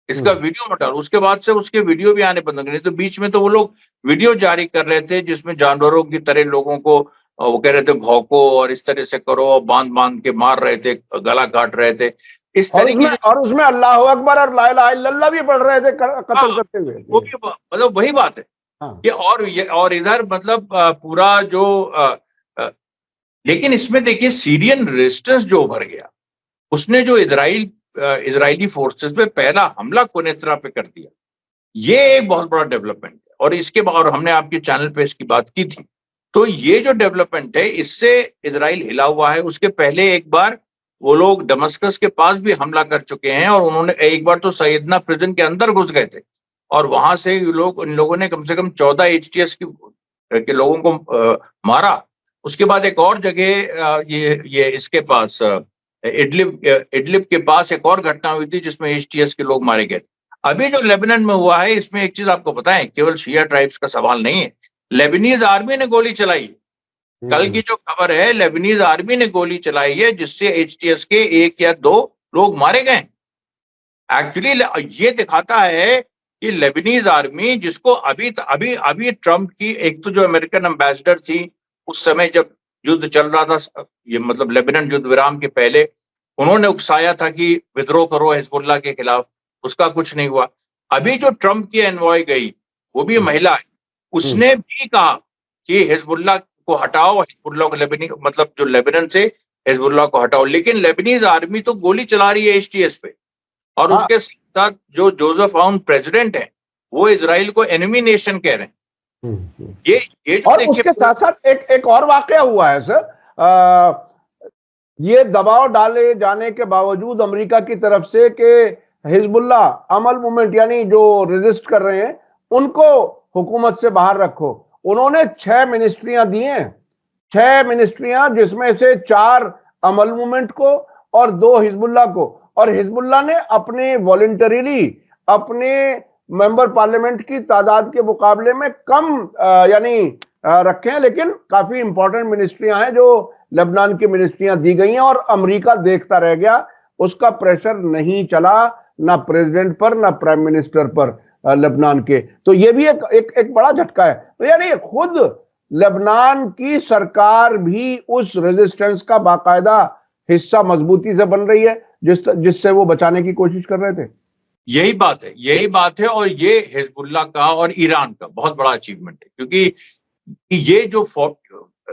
इसका वीडियो मत डाल। उसके बाद से उसके वीडियो भी आने बंद हो गए। तो बीच में तो वो लोग वीडियो जारी कर रहे थे जिसमें जानवरों की तरह लोगों को वो कह रहे थे भौंको और इस तरह से करो, बांध बांध के मार रहे थे, गला काट रहे थे, इस तरीके और उसमें अल्लाह अकबर और ला इलाहा इल्लल्लाह भी पढ़ रहे थे कत्ल करते हुए। वो भी मतलब वही बात है। ये और इधर मतलब पूरा जो लेकिन इसमें देखिए सीरियन रेजिस्टेंस जो उभर गया, उसने जो इजरायली फोर्सेस पे पहला हमला कोनेत्रा पे कर दिया, ये एक बहुत बड़ा डेवलपमेंट है। और इसके बाद हमने आपके चैनल पे इसकी बात की थी, तो ये जो डेवलपमेंट है इससे इजराइल हिला हुआ है। उसके पहले एक बार वो लोग दमस्कस के पास भी हमला कर चुके हैं और उन्होंने एक बार तो सैयदना प्रिजन के अंदर घुस गए थे और वहां से इन लोगों ने कम से कम 14 एचटीएस के लोगों को मारा। उसके बाद एक और जगह ये इसके पास इडलिब के पास एक और घटना हुई थी जिसमें एचटीएस के लोग मारे गए। अभी जो लेबनान में हुआ है, इसमें एक चीज आपको बताएं, केवल शिया ट्राइब्स का सवाल नहीं है, लेबनीज आर्मी ने गोली चलाई। कल की जो खबर है, लेबनीज आर्मी ने गोली चलाई है जिससे एचटीएस के 1 या 2 लोग मारे गए। एक्चुअली ये दिखाता है कि लेबनीज आर्मी, जिसको अभी ट्रम्प की एक तो जो अमेरिकन एम्बेसडर थी उस समय जब युद्ध चल रहा था, ये मतलब लेबनान युद्ध विराम के पहले, उन्होंने उकसाया था कि विद्रोह करो हिजबुल्लाह के खिलाफ, उसका कुछ नहीं हुआ। अभी जो ट्रम्प की एनवॉय गई वो भी महिला है, उसने भी कहा कि हिजबुल्लाह को हटाओ, हिजबुल्लाह को लेबनी मतलब जो लेबनान से हिजबुल्लाह को हटाओ। लेकिन लेबनीज आर्मी तो गोली चला रही है एचटीएस पे, और उसके साथ जो जोसेफ आउन प्रेसिडेंट है वो इजराइल को एनिमी नेशन कह रहे हैं। ये और उसके साथ साथ एक और वाकया हुआ है सर, ये दबाव डाले जाने के बावजूद अमेरिका की तरफ से कि हिजबुल्लाह अमल मूवमेंट यानी जो रेजिस्ट कर रहे हैं उनको हुकूमत से बाहर रखो, उन्होंने 6 मिनिस्ट्रियां दी हैं, 6 मिनिस्ट्रियां, जिसमें से 4 अमल मूवमेंट को और 2 हिजबुल्लाह को। और हिजबुल्लाह ने अपने वॉलंटरीली अपने मेंबर पार्लियामेंट की तादाद के मुकाबले में कम यानी रखे हैं, लेकिन काफी इंपॉर्टेंट मिनिस्ट्रियां हैं जो लेबनान की मिनिस्ट्रियां दी गई हैं और अमेरिका देखता रह गया। उसका प्रेशर नहीं चला, ना प्रेसिडेंट पर ना प्राइम मिनिस्टर पर लेबनान के। तो ये भी एक बड़ा झटका है। तो यानी खुद लेबनान की सरकार भी उस रेजिस्टेंस का बाकायदा हिस्सा मजबूती से बन रही है, जिससे वो बचाने की कोशिश कर रहे थे। यही बात है। और ये हिजबुल्लाह का और ईरान का बहुत बड़ा अचीवमेंट है, क्योंकि ये जो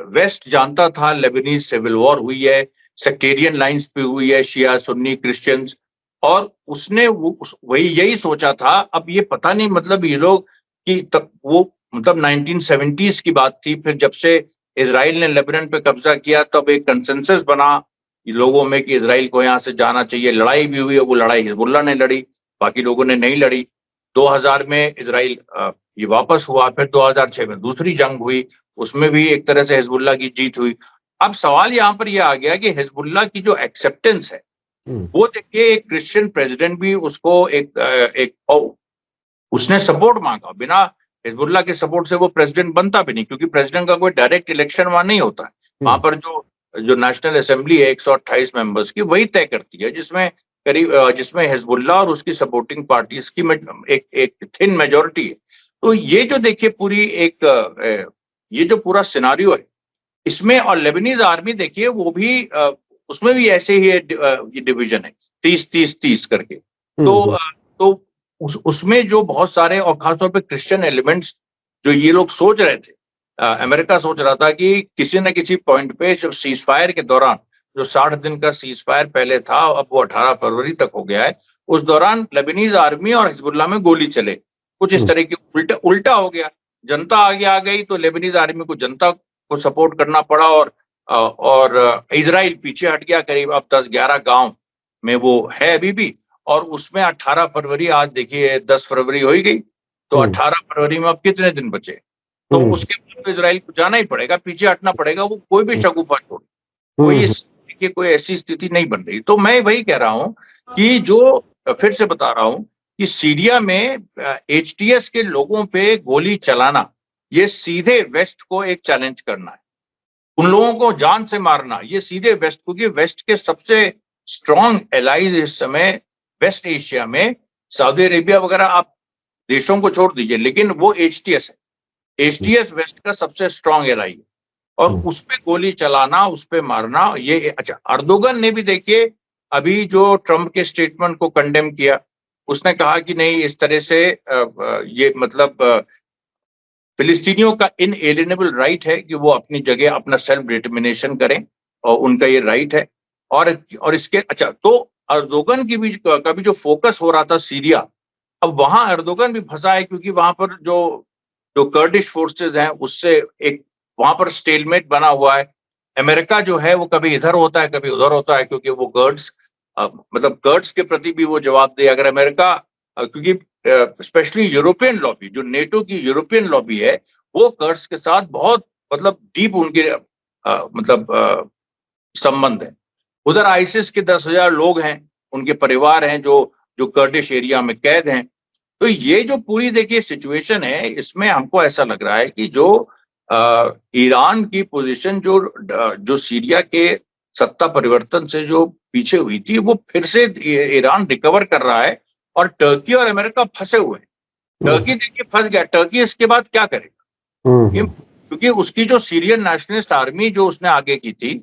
वेस्ट जानता था लेबनीज सिविल वॉर हुई है, सेक्टेरियन लाइंस पे हुई है, शिया सुन्नी क्रिश्चियंस, और उसने वही यही सोचा था। अब ये पता नहीं मतलब ये लोग कि तब वो मतलब 1970s की बात थी, फिर जब से इजराइल ने लेबनान पे कब्जा किया तब एक कंसेंसस बना लोगों में कि इजराइल को यहाँ से जाना चाहिए। लड़ाई भी हुई है, वो लड़ाई हिजबुल्लाह ने लड़ी, बाकी लोगों ने नहीं लड़ी। 2000 में इजराइल ये वापस हुआ, फिर 2006 में दूसरी जंग हुई, उसमें भी एक तरह से हिजबुल्लाह की जीत हुई। अब सवाल यहाँ पर यह आ गया कि हिजबुल्लाह की जो एक्सेप्टेंस है वो देखिए, एक क्रिश्चियन प्रेसिडेंट भी उसको उसने सपोर्ट मांगा। बिना हिजबुल्लाह के सपोर्ट से वो प्रेसिडेंट बनता भी नहीं, क्योंकि प्रेसिडेंट का कोई डायरेक्ट इलेक्शन वहां नहीं होता है। वहां पर जो नेशनल असेंबली है 128 मेंबर्स की, वही तय करती है, जिसमें हिजबुल्लाह और उसकी सपोर्टिंग पार्टीज की एक थिन मेजोरिटी है। तो ये जो देखिए ये जो पूरा सिनारियो है इसमें, और लेबनीज आर्मी देखिए वो भी उसमें भी ऐसे ही ये डिवीजन है 30-30-30 करके। तो उसमें जो बहुत सारे और खासतौर पे क्रिश्चियन एलिमेंट्स जो ये लोग सोच रहे थे, अमेरिका सोच रहा था कि किसी न किसी पॉइंट पे जब सीज फायर के दौरान, जो 60 दिन का सीज फायर पहले था अब वो 18 फरवरी तक हो गया है, उस दौरान लेबनीज आर्मी और हिजबुल्लाह में गोली चले, कुछ इस तरह की उल्टा हो गया। जनता आगे आ गई तो लेबनीज आर्मी को जनता को सपोर्ट करना पड़ा, और इजराइल पीछे हट गया। करीब अब 10-11 गांव में वो है अभी भी, और उसमें 18 फरवरी, आज देखिए 10 फरवरी हो ही गई, तो 18 फरवरी में अब कितने दिन बचे? तो उसके बाद इजराइल को जाना ही पड़ेगा, पीछे हटना पड़ेगा, वो कोई भी शगुफा छोड़े, कोई ऐसी स्थिति नहीं बन रही। तो मैं वही कह रहा हूं कि जो फिर से बता रहा हूं कि सीरिया में HTS के लोगों पे गोली चलाना, ये सीधे वेस्ट को एक चैलेंज करना है। उन लोगों को जान से मारना, ये सीधे वेस्ट, क्योंकि वेस्ट के सबसे स्ट्रॉन्ग एलाइज इस समय वेस्ट एशिया में सऊदी अरेबिया वगैरह, आप देशों को छोड़ दीजिए, लेकिन वो HTS है। HTS वेस्ट का सबसे स्ट्रॉन्ग एलाई है, और उस पे गोली चलाना, उस पे मारना, ये अच्छा। अर्दोगन ने भी देखिए अभी जो ट्रंप के स्टेटमेंट को कंडेम किया, उसने कहा कि नहीं, इस तरह से ये मतलब फिलिस्तीनियों का इनएलिएनेबल राइट है कि वो अपनी जगह अपना सेल्फ डिटर्मिनेशन करें, और उनका ये राइट है। और इसके अच्छा, तो अर्दोगन की भी का भी जो फोकस हो रहा था सीरिया, अब वहां अर्दोगन भी फंसा है, क्योंकि वहां पर जो कर्डिश फोर्सेस हैं उससे एक वहां पर स्टेलमेट बना हुआ है। अमेरिका जो है वो कभी इधर होता है कभी उधर होता है, क्योंकि वो मतलब कर्ड्स के प्रति भी वो जवाब दे। अगर अमेरिका, क्योंकि स्पेशली यूरोपियन लॉबी, जो नेटो की यूरोपियन लॉबी है, वो कर्ड्स के साथ बहुत मतलब डीप उनके मतलब संबंध है। उधर आईसिस के 10,000 लोग हैं, उनके परिवार हैं जो कर्डिश एरिया में कैद हैं। तो ये जो पूरी देखिए सिचुएशन है, इसमें हमको ऐसा लग रहा है कि जो ईरान की पोजीशन जो सीरिया के सत्ता परिवर्तन से जो पीछे हुई थी, वो फिर से ईरान रिकवर कर रहा है, और टर्की और अमेरिका फंसे हुए हैं। टर्की देखिए फंस गया, टर्की इसके बाद क्या करेगा? क्योंकि उसकी जो सीरियन नेशनलिस्ट आर्मी जो उसने आगे की थी,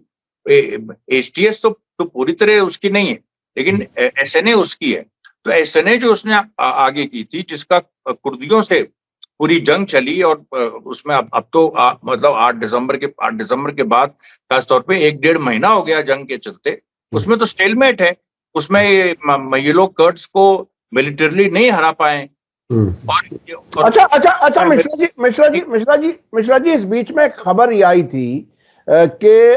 HTS तो पूरी तरह उसकी नहीं है, लेकिन SNA उसकी है। तो SNA जो उसने आगे की थी, जिसका कुर्दियों से पूरी जंग चली, और उसमें अब तो मतलब 8 दिसंबर के बाद खासतौर पे 1-1.5 महीना हो गया जंग के चलते, उसमें तो स्टेलमेट है। उसमें ये लोग कर्ड्स को मिलिटरली नहीं हरा पाए। अच्छा मिश्रा जी, इस बीच में खबर ये आई थी कि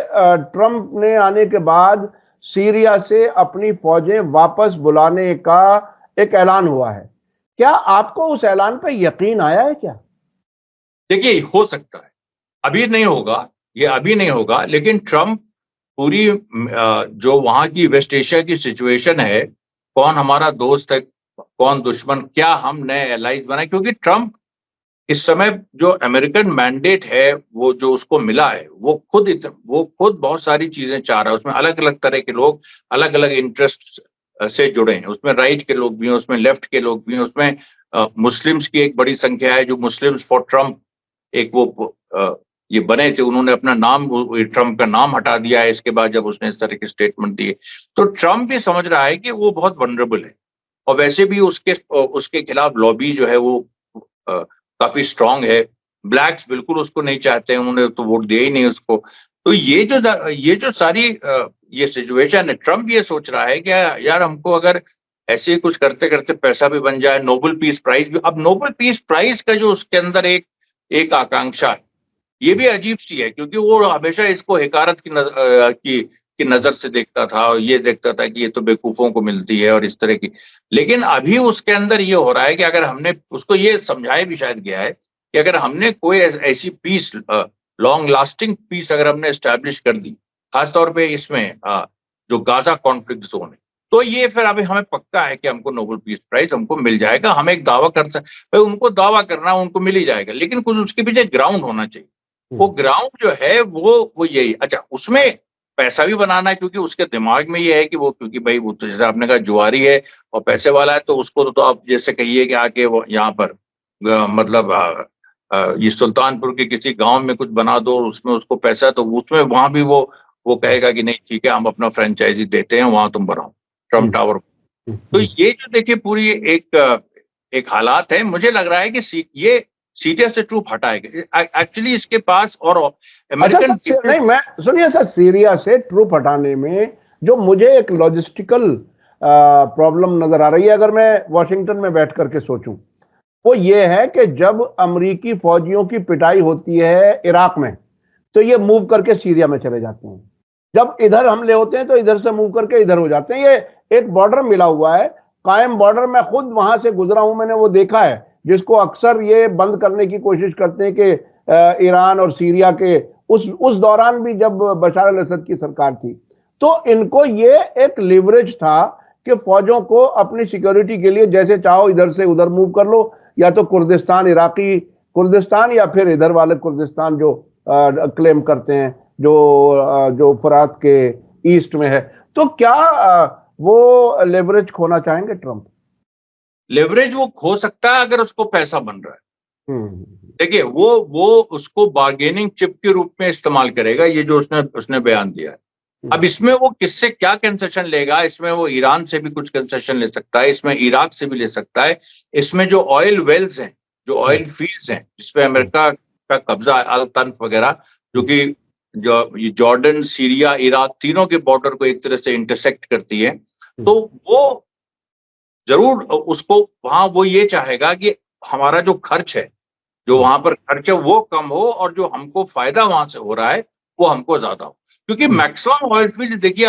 ट्रंप ने आने के बाद सीरिया से अपनी फौजें वापस बुलाने का एक ऐलान हुआ है। क्या आपको उस ऐलान पर यकीन आया है क्या? देखिए, हो सकता है, अभी नहीं होगा, ये अभी नहीं होगा, लेकिन ट्रंप पूरी जो वहां की वेस्ट एशिया की सिचुएशन है, कौन हमारा दोस्त है कौन दुश्मन, क्या हम नए एलाइज बनाए, क्योंकि ट्रंप इस समय जो अमेरिकन मैंडेट है वो जो उसको मिला है वो खुद बहुत सारी चीजें चाह रहा है। उसमें अलग अलग तरह के लोग अलग अलग इंटरेस्ट से जुड़े हैं। उसमें राइट के लोग भी हैं, उसमें लेफ्ट के लोग भी हैं, उसमें मुस्लिम्स की एक बड़ी संख्या है जो मुस्लिम्स फॉर ट्रम्प एक वो ये बने थे। उन्होंने अपना नाम, ट्रम्प का नाम हटा दिया है इसके बाद जब उसने इस तरह के स्टेटमेंट दिए। तो ट्रम्प भी समझ रहा है कि वो बहुत वनरेबल है और वैसे भी उसके खिलाफ लॉबी जो है वो काफी स्ट्रांग है। ब्लैक्स बिल्कुल उसको नहीं चाहते हैं, उन्होंने तो वोट दिया ही नहीं उसको। तो ये जो सारी ये सिचुएशन है, ट्रम्प ये सोच रहा है कि यार हमको अगर ऐसे कुछ करते करते पैसा भी बन जाए, नोबेल पीस प्राइज भी। अब नोबेल पीस प्राइज का जो उसके अंदर एक आकांक्षा है, ये भी अजीब सी है क्योंकि वो हमेशा इसको हिकारत की नजर से देखता था और ये देखता था कि ये तो बेवकूफों को मिलती है और इस तरह की। लेकिन अभी उसके अंदर ये हो रहा है कि अगर हमने उसको ये समझाया भी शायद गया है कि अगर हमने कोई ऐसी पीस, लॉन्ग लास्टिंग पीस अगर हमने एस्टैब्लिश कर दी, खासतौर पे इसमें जो गाजा कॉन्फ्लिक्ट जोन है, तो ये फिर अभी हमें पक्का है कि हमको नोबेल पीस प्राइज हमको मिल जाएगा। हम एक दावा कर सकते भाई, उनको दावा करना उनको मिल ही जाएगा, लेकिन कुछ उसके पीछे ग्राउंड होना चाहिए। वो ग्राउंड जो है वो यही, अच्छा उसमें पैसा भी बनाना है क्योंकि उसके दिमाग में ये है कि वो, क्योंकि भाई वो तो जैसे आपने कहा जुआरी है और पैसे वाला है, तो उसको तो आप जैसे कहिए कि आके वो यहाँ पर मतलब ये सुल्तानपुर के किसी गांव में कुछ बना दो, उसमें उसको पैसा, तो उसमें वहां भी वो कहेगा कि नहीं ठीक है हम अपना फ्रेंचाइजी देते हैं, वहां तुम बनाओ ट्रम्प टावर। तो ये जो देखिए पूरी एक हालात है, मुझे लग रहा है कि ये सीरिया से ट्रूप हटाएगा एक्चुअली इसके पास। और अमेरिकन नहीं, मैं सुनिए सर, सीरिया से ट्रूप हटाने में जो मुझे एक लॉजिस्टिकल प्रॉब्लम नजर आ रही है, अगर मैं वॉशिंगटन में बैठ करके सोचूं, वो ये है कि जब अमेरिकी फौजियों की पिटाई होती है इराक में, तो ये मूव करके सीरिया में चले जाते हैं। जब इधर हमले होते हैं तो इधर से मूव करके इधर हो जाते हैं। ये एक बॉर्डर मिला हुआ है, कायम बॉर्डर। मैं खुद वहां से गुजरा हूं, मैंने वो देखा है, जिसको अक्सर ये बंद करने की कोशिश करते हैं कि ईरान और सीरिया के उस दौरान भी जब बशार अल असद की सरकार थी, तो इनको ये एक लिवरेज था कि फौजों को अपनी सिक्योरिटी के लिए जैसे चाहो इधर से उधर मूव कर लो, या तो कुर्दिस्तान, इराकी कुर्दिस्तान, या फिर इधर वाले कुर्दिस्तान जो क्लेम करते हैं, जो फरात के ईस्ट में है। तो क्या वो लेवरेज खोना चाहेंगे ट्रम्प? लेवरेज वो खो सकता है अगर उसको पैसा बन रहा है। देखिए वो उसको बार्गेनिंग चिप के रूप में इस्तेमाल करेगा, ये जो उसने बयान दिया है। अब इसमें वो किससे क्या कंसेशन लेगा? इसमें वो ईरान से भी कुछ कंसेशन ले सकता है, इसमें इराक से भी ले सकता है, इसमें जो ऑयल वेल्स हैं, जो ऑयल फील्ड्स हैं जिसपे अमेरिका का कब्जा है, अल तन्फ वगैरह, जो कि जो जॉर्डन, सीरिया, इराक तीनों के बॉर्डर को एक तरह से इंटरसेक्ट करती है, तो वो जरूर उसको वहां वो ये चाहेगा कि हमारा जो खर्च है, जो वहां पर खर्च है वो कम हो और जो हमको फायदा वहां से हो रहा है वो हमको ज्यादा हो। क्योंकि मैक्सिमम ऑयल फील्ड देखिए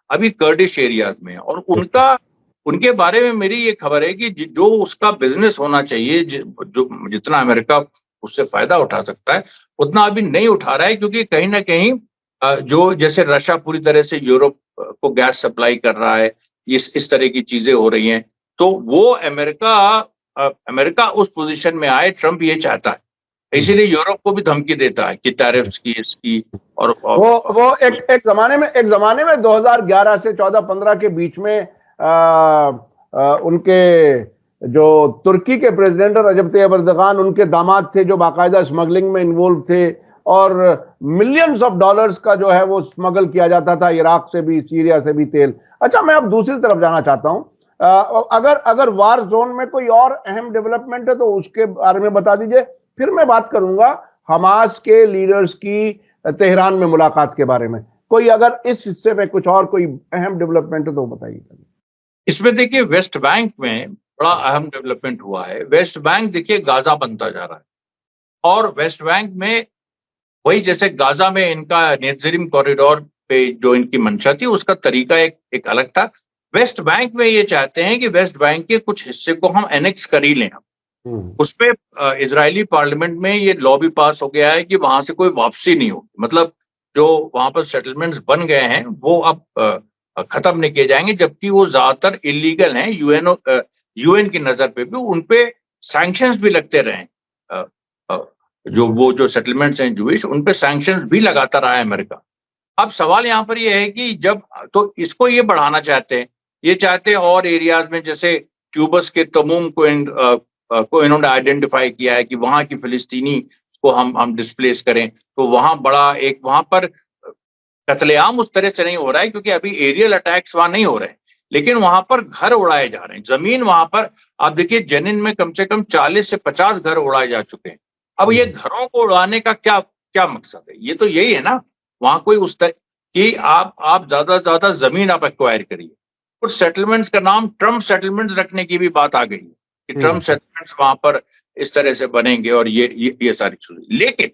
अभी कर्डिश एरियाज में, और उनके बारे में मेरी ये खबर है कि जो उसका बिजनेस होना चाहिए, जो जितना अमेरिका उससे फायदा उठा सकता है उतना अभी नहीं उठा रहा है, क्योंकि कहीं ना कहीं जो जैसे रशिया पूरी तरह से यूरोप को गैस सप्लाई कर रहा है, इस तरह की चीजें हो रही हैं, तो वो अमेरिका उस पोजीशन में आए, ट्रम्प ये चाहता है, इसीलिए यूरोप को भी धमकी देता है कि टैरिफ्स की, इसकी। और वो एक जमाने में 2011 से 14-15 के बीच में उनके जो तुर्की के प्रेसिडेंट रजब तैयब एर्दोगान, उनके दामाद थे जो बाकायदा स्मगलिंग में इन्वॉल्व थे, और मिलियंस ऑफ डॉलर्स का जो है वो स्मगल किया जाता था इराक से भी, सीरिया से भी तेल। अच्छा, मैं अब दूसरी तरफ जाना चाहता हूं। अगर वार जोन में कोई और अहम डेवलपमेंट है तो उसके बारे में बता दीजिए, फिर मैं बात करूंगा हमास के लीडर्स की तेहरान में मुलाकात के बारे में। कोई अगर इस हिस्से में कुछ और कोई अहम डेवलपमेंट है तो बताइए। इसमें देखिए वेस्ट बैंक में बड़ा अहम डेवलपमेंट हुआ है। वेस्ट बैंक देखिए गाजा बनता जा रहा है, और वेस्ट बैंक में वही जैसे गाजा में इनका नेज़रिम कॉरिडोर पे जो इनकी मंशा थी उसका तरीका एक अलग था। वेस्ट बैंक में ये चाहते हैं कि वेस्ट बैंक के कुछ हिस्से को हम एनेक्स कर ही लें। उसपे इजरायली पार्लियामेंट में ये लॉ भी पास हो गया है कि वहां से कोई वापसी नहीं होगी, मतलब जो वहां पर सेटलमेंट्स बन गए हैं वो अब खत्म नहीं किए जाएंगे, जबकि वो ज्यादातर इलीगल हैं। यूएन की नजर पे भी उनपे सैंक्शंस भी लगते रहे, जो सेटलमेंट्स हैं जूइश, उन पे सैंक्शंस भी लगाता रहा है अमेरिका। अब सवाल यहाँ पर ये है कि जब तो इसको ये बढ़ाना चाहते हैं, ये चाहते हैं और एरियाज में, जैसे ट्यूबस के तमूम को इन्होंने आइडेंटिफाई किया है कि वहां की फिलिस्तीनी को हम डिस्प्लेस करें, तो वहां बड़ा एक वहां पर कत्लेआम उस तरह से नहीं हो रहा है क्योंकि अभी एरियल अटैक्स वहां नहीं हो रहे हैं, लेकिन वहां पर घर उड़ाए जा रहे हैं। जमीन वहां पर आप देखिए जेनिन में कम से कम 40 से 50 घर उड़ाए जा चुके हैं। अब ये घरों को उड़ाने का क्या क्या मकसद है? ये तो यही है ना, वहां कोई उस तरह कि आप ज्यादा से ज्यादा जमीन आप एक्वायर करिए। कुछ सेटलमेंट्स का नाम ट्रम्प सेटलमेंट्स रखने की भी बात आ गई कि ट्रम्प सेटलमेंट्स वहां पर इस तरह से बनेंगे और ये सारी चीजें। लेकिन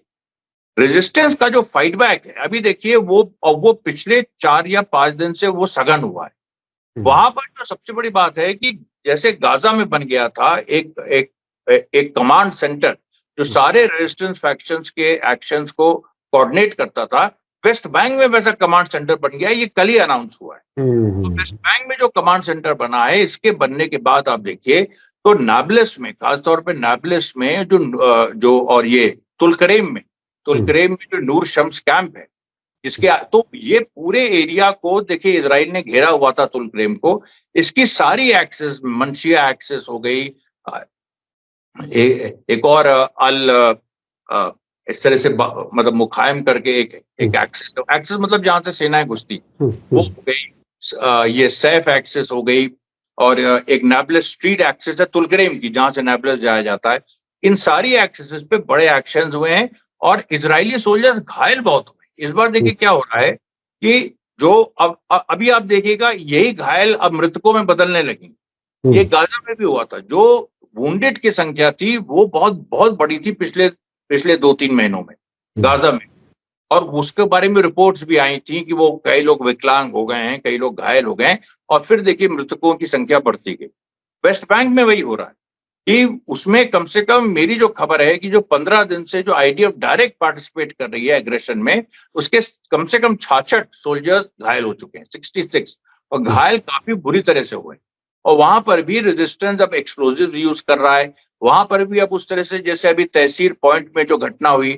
रेजिस्टेंस का जो फाइट बैक है, अभी देखिए वो पिछले 4 या 5 दिन से वो सघन हुआ है। वहां पर जो सबसे बड़ी बात है कि जैसे गाजा में बन गया था एक कमांड सेंटर जो सारे रेजिस्टेंस फैक्शंस के एक्शंस को कोऑर्डिनेट करता था, वेस्ट बैंक में वैसा कमांड सेंटर बन गया। ये कल ही अनाउंस हुआ है। तो वेस्ट बैंक में जो कमांड सेंटर बना है, इसके बनने के बाद आप देखिए तो नाब्लस में, खासतौर पे नाब्लस में जो और ये तुलकरेम में जो नूर शम्स कैंप है, जिसके तो ये पूरे एरिया को देखिए इजराइल ने घेरा हुआ था तुलकरेम को। इसकी सारी एक्सेस, मनशिया एक्सेस हो गई, एक और इस तरह से मतलब मुखायम करके एक एक्सेस मतलब जहां से सेनाएं घुसती वो हो गई, ये सैफ एक्सेस हो गई, और एक नाब्लस स्ट्रीट एक्सेस है तुलकरेम की जहां से नाब्लस जाया जाता है। इन सारी एक्सेस पे बड़े एक्शंस हुए हैं और इजरायली सोल्जर्स घायल बहुत हुए। इस बार देखिए क्या हो रहा है कि जो अभी आप देखिएगा यही घायल अब मृतकों में बदलने लगी। ये गाजा में भी हुआ था, जो वुंडेड की संख्या थी वो बहुत बहुत बड़ी थी पिछले 2-3 महीनों में गाजा में, और उसके बारे में रिपोर्ट्स भी आई थी कि वो कई लोग विकलांग हो गए हैं, कई लोग घायल हो गए, और फिर देखिए मृतकों की संख्या बढ़ती गई। वेस्ट बैंक में वही हो रहा है कि उसमें कम से कम मेरी जो खबर है कि जो 15 दिन से जो आईडीएफ डायरेक्ट पार्टिसिपेट कर रही है एग्रेशन में, उसके कम से कम 66 सोल्जर्स घायल हो चुके हैं, 66, और घायल काफी बुरी तरह से हुए। और वहां पर भी रेजिस्टेंस अब एक्सप्लोजिव यूज कर रहा है। वहां पर भी अब उस तरह से जैसे अभी तहसीर पॉइंट में जो घटना हुई,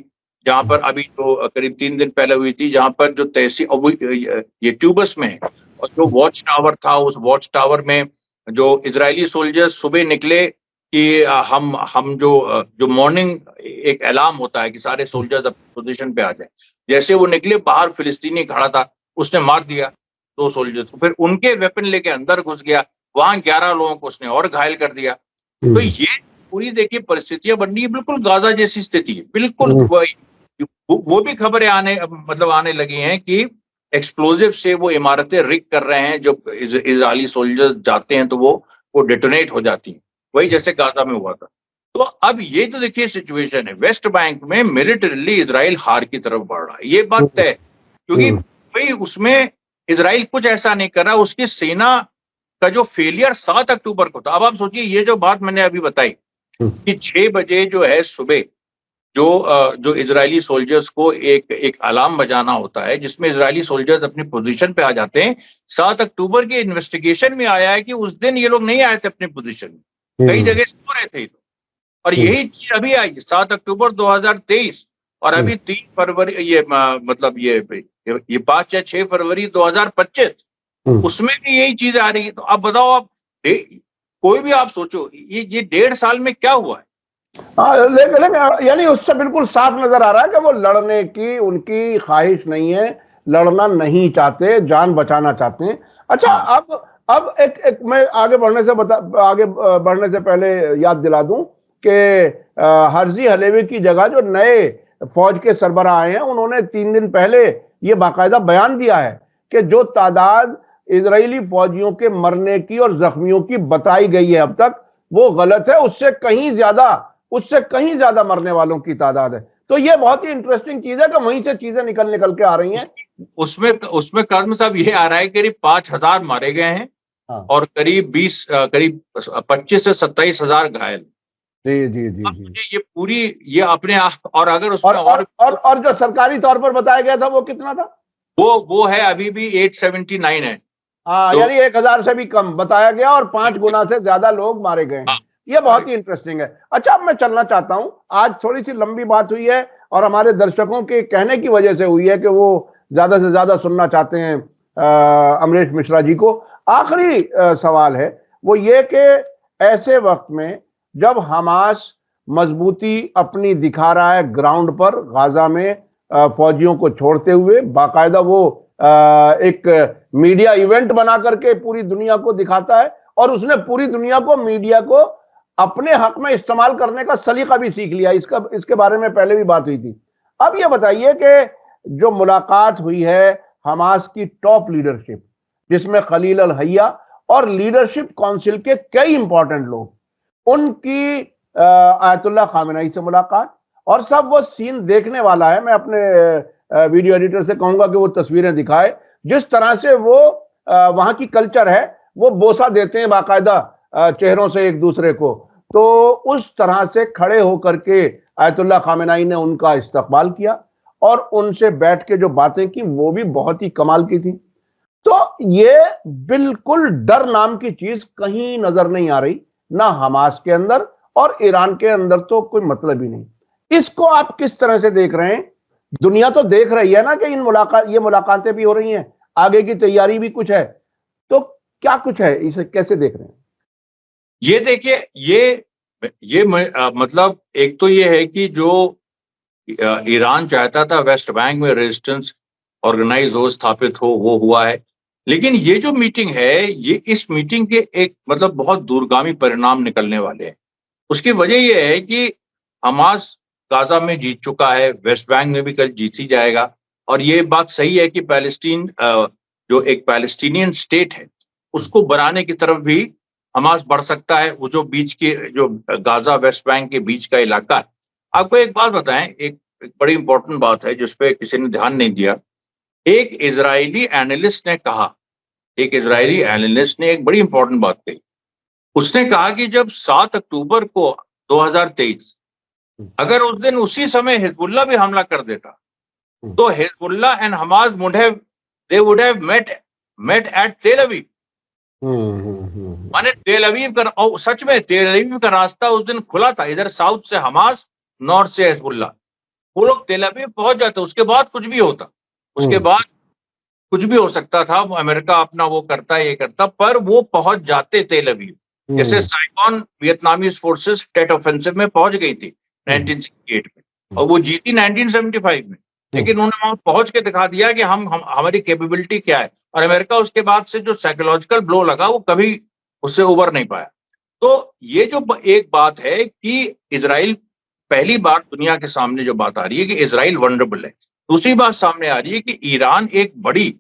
जहां पर अभी तो करीब 3 दिन पहले हुई थी, जहां पर जो तहसीर ये ट्यूबस में है, और जो वॉच टावर था, उस वॉच टावर में जो इजरायली सोल्जर्स सुबह निकले कि हम जो मॉर्निंग एक अलार्म होता है कि सारे सोल्जर्स अपनी पोजीशन पे आ जाए, जैसे वो निकले बाहर फिलिस्तीनी खड़ा था, उसने मार दिया 2 सोल्जर्स को, फिर उनके वेपन लेके अंदर घुस गया, वहां 11 लोगों को उसने और घायल कर दिया। तो ये पूरी देखिए परिस्थितियां बन रही है, बिल्कुल गाजा जैसी स्थिति है, बिल्कुल वही। वो भी खबरें आने लगी हैं कि एक्सप्लोजिव से वो इमारतें रिग कर रहे हैं, जो इजरायली सोल्जर्स जाते हैं तो वो डेटोनेट हो जाती हैं, वही जैसे गाजा में हुआ था। तो अब ये जो देखिए सिचुएशन है, वेस्ट बैंक में मिलिटरीली इजराइल हार की तरफ बढ़ रहा है, ये बात तय है, क्योंकि भाई उसमें इजराइल कुछ ऐसा नहीं कर रहा, उसकी सेना का जो फेलियर 7 अक्टूबर को था। अब आप सोचिए ये जो बात मैंने अभी बताई कि 6 बजे जो है सुबह जो इजरायली सोल्जर्स को एक अलार्म बजाना होता है, जिसमें इजरायली सोल्जर्स अपनी पोजीशन पे आ जाते हैं। 7 अक्टूबर के इन्वेस्टिगेशन में आया है कि उस दिन ये लोग नहीं आए थे अपनी पोजीशन में, कई जगह सो रहे थे, और यही चीज अभी आई 7 अक्टूबर 2023, और अभी 3 फरवरी ये मतलब ये 5 या 6 फरवरी 2025, उसमें भी यही चीज आ रही है। तो अब बताओ, आप कोई भी आप सोचो ये 1.5 साल में क्या हुआ है। लेकिन यानी उससे बिल्कुल साफ नजर आ रहा है कि वो लड़ने की उनकी ख्वाहिश नहीं है, लड़ना नहीं चाहते, जान बचाना चाहते हैं। अच्छा, अब एक मैं आगे बढ़ने से पहले याद दिला दूं कि हर्जी हलेवी की जगह जो नए फौज के सरबराह आए हैं, उन्होंने 3 दिन पहले ये बाकायदा बयान दिया है कि जो तादाद इजरायली फौजियों के मरने की और जख्मियों की बताई गई है अब तक, वो गलत है, उससे कहीं ज्यादा मरने वालों की तादाद है। तो ये बहुत ही इंटरेस्टिंग चीज है कि वहीं से चीजें निकल के आ रही हैं। उसमें काज़मी साहब ये आ रहा है करीब 5,000 मारे गए हैं, और करीब 25 से 27,000 घायल। जी। ये अपने आप, और अगर उसमें और जो सरकारी तौर पर बताया गया था वो कितना था? वो है अभी भी 879 है। हाँ, यानी 1,000 से भी कम बताया गया, और 5 गुना से ज्यादा लोग मारे गए हैं। ये बहुत ही इंटरेस्टिंग है। अच्छा, अब मैं चलना चाहता हूं, आज थोड़ी सी लंबी बात हुई है और हमारे दर्शकों के कहने की वजह से हुई है कि वो ज्यादा से ज्यादा सुनना चाहते हैं अमरीश मिश्रा जी को। आखिरी सवाल है वो ये कि ऐसे वक्त में जब हमास मजबूती अपनी दिखा रहा है ग्राउंड पर गाजा में, फौजियों को छोड़ते हुए बाकायदा वो एक मीडिया इवेंट बना करके पूरी दुनिया को दिखाता है, और उसने पूरी दुनिया को, मीडिया को अपने हक में इस्तेमाल करने का सलीका भी सीख लिया। इसके बारे में पहले भी बात हुई थी। अब ये बताइए कि जो मुलाकात हुई है हमास की टॉप लीडरशिप, जिसमें खलील अल हय्या और लीडरशिप काउंसिल के कई इंपॉर्टेंट लोग, उनकी आयतुल्लाह खामेनेई से मुलाकात, और सब वो सीन देखने वाला है। मैं अपने वीडियो एडिटर से कहूंगा कि वो तस्वीरें दिखाए, जिस तरह से वो वहां की कल्चर है, वो बोसा देते हैं बाकायदा चेहरों से एक दूसरे को। तो उस तरह से खड़े होकर के आयतुल्लाह खामेनेई ने उनका इस्तकबाल किया और उनसे बैठ के जो बातें की वो भी बहुत ही कमाल की थी। तो ये बिल्कुल डर नाम की चीज कहीं नजर नहीं आ रही, ना हमास के अंदर और ईरान के अंदर तो कोई मतलब ही नहीं। इसको आप किस तरह से देख रहे हैं? दुनिया तो देख रही है ना कि ये मुलाकातें भी हो रही हैं, आगे की तैयारी भी कुछ है, तो क्या कुछ है, इसे कैसे देख रहे हैं? ये देखिए, ये मतलब एक तो ये है कि जो ईरान चाहता था वेस्ट बैंक में रेजिस्टेंस ऑर्गेनाइज हो, स्थापित हो, वो हुआ है। लेकिन ये जो मीटिंग है, ये इस मीटिंग के एक मतलब बहुत दूरगामी परिणाम निकलने वाले हैं। उसकी वजह यह है कि हमास गाजा में जीत चुका है, वेस्ट बैंक में भी कल जीत ही जाएगा, और ये बात सही है कि पैलेस्टीन जो एक पैलेस्टीनियन स्टेट है उसको बनाने की तरफ भी हमास बढ़ सकता है। वो जो बीच के, जो गाजा वेस्ट बैंक के बीच का इलाका है। आपको एक बात बताएं, एक बड़ी इंपॉर्टेंट बात है जिसपे किसी ने ध्यान नहीं दिया। एक इजरायली एनालिस्ट ने कहा, एक इजरायली एनालिस्ट ने एक बड़ी इंपॉर्टेंट बात कही। उसने कहा कि जब 7 अक्टूबर को 2023 अगर उस दिन उसी समय हिजबुल्लाह भी हमला कर देता तो Hezbollah and Hamas would have met at Tel Aviv. माने तेल अवीव का, और सच में तेल अवीव का रास्ता उस दिन खुला था, इधर साउथ से हमास, नॉर्थ से हिजबुल्लाह। वो लोग तेल अवीव पहुंच जाते, उसके बाद कुछ भी होता, उसके बाद कुछ भी हो सकता था। अमेरिका अपना वो करता, ये करता, पर वो पहुंच जाते तेल अवीव। जैसे Saigon Vietnamese forces Tet offensive में पहुंच गई थी 1968 में, और वो जीती 1975 में। लेकिन उन्होंने वहां पहुंच के दिखा दिया कि हमारी कैपेबिलिटी क्या है, और अमेरिका उसके बाद से जो साइकोलॉजिकल ब्लो लगा वो कभी उससे उबर नहीं पाया। तो ये जो एक बात है कि इजराइल, पहली बार दुनिया के सामने जो बात आ रही है कि इजराइल वल्नरेबल है। दूसरी बात सामने आ रही है कि ईरान एक बड़ी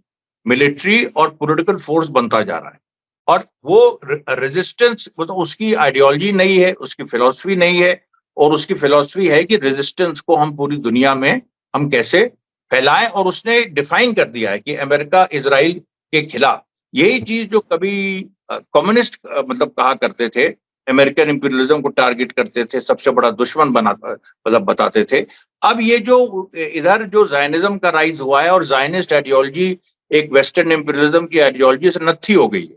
मिलिट्री और पॉलिटिकल फोर्स बनता जा रहा है, और वो रेजिस्टेंस, मतलब उसकी आइडियोलॉजी नहीं है, उसकी फिलॉसफी नहीं है, और उसकी फिलॉसफी है कि रेजिस्टेंस को हम पूरी दुनिया में हम कैसे फैलाएं। और उसने डिफाइन कर दिया है कि अमेरिका इजराइल के खिलाफ, यही चीज जो कभी कम्युनिस्ट मतलब कहा करते थे, अमेरिकन इंपीरियलिज्म को टारगेट करते थे, सबसे बड़ा दुश्मन मतलब बताते थे। अब ये जो इधर जो ज़ायनिज्म का राइज हुआ है, और ज़ायनिस्ट आइडियोलॉजी एक वेस्टर्न इंपीरियलिज्म की आइडियोलॉजी से नत्थी हो गई है,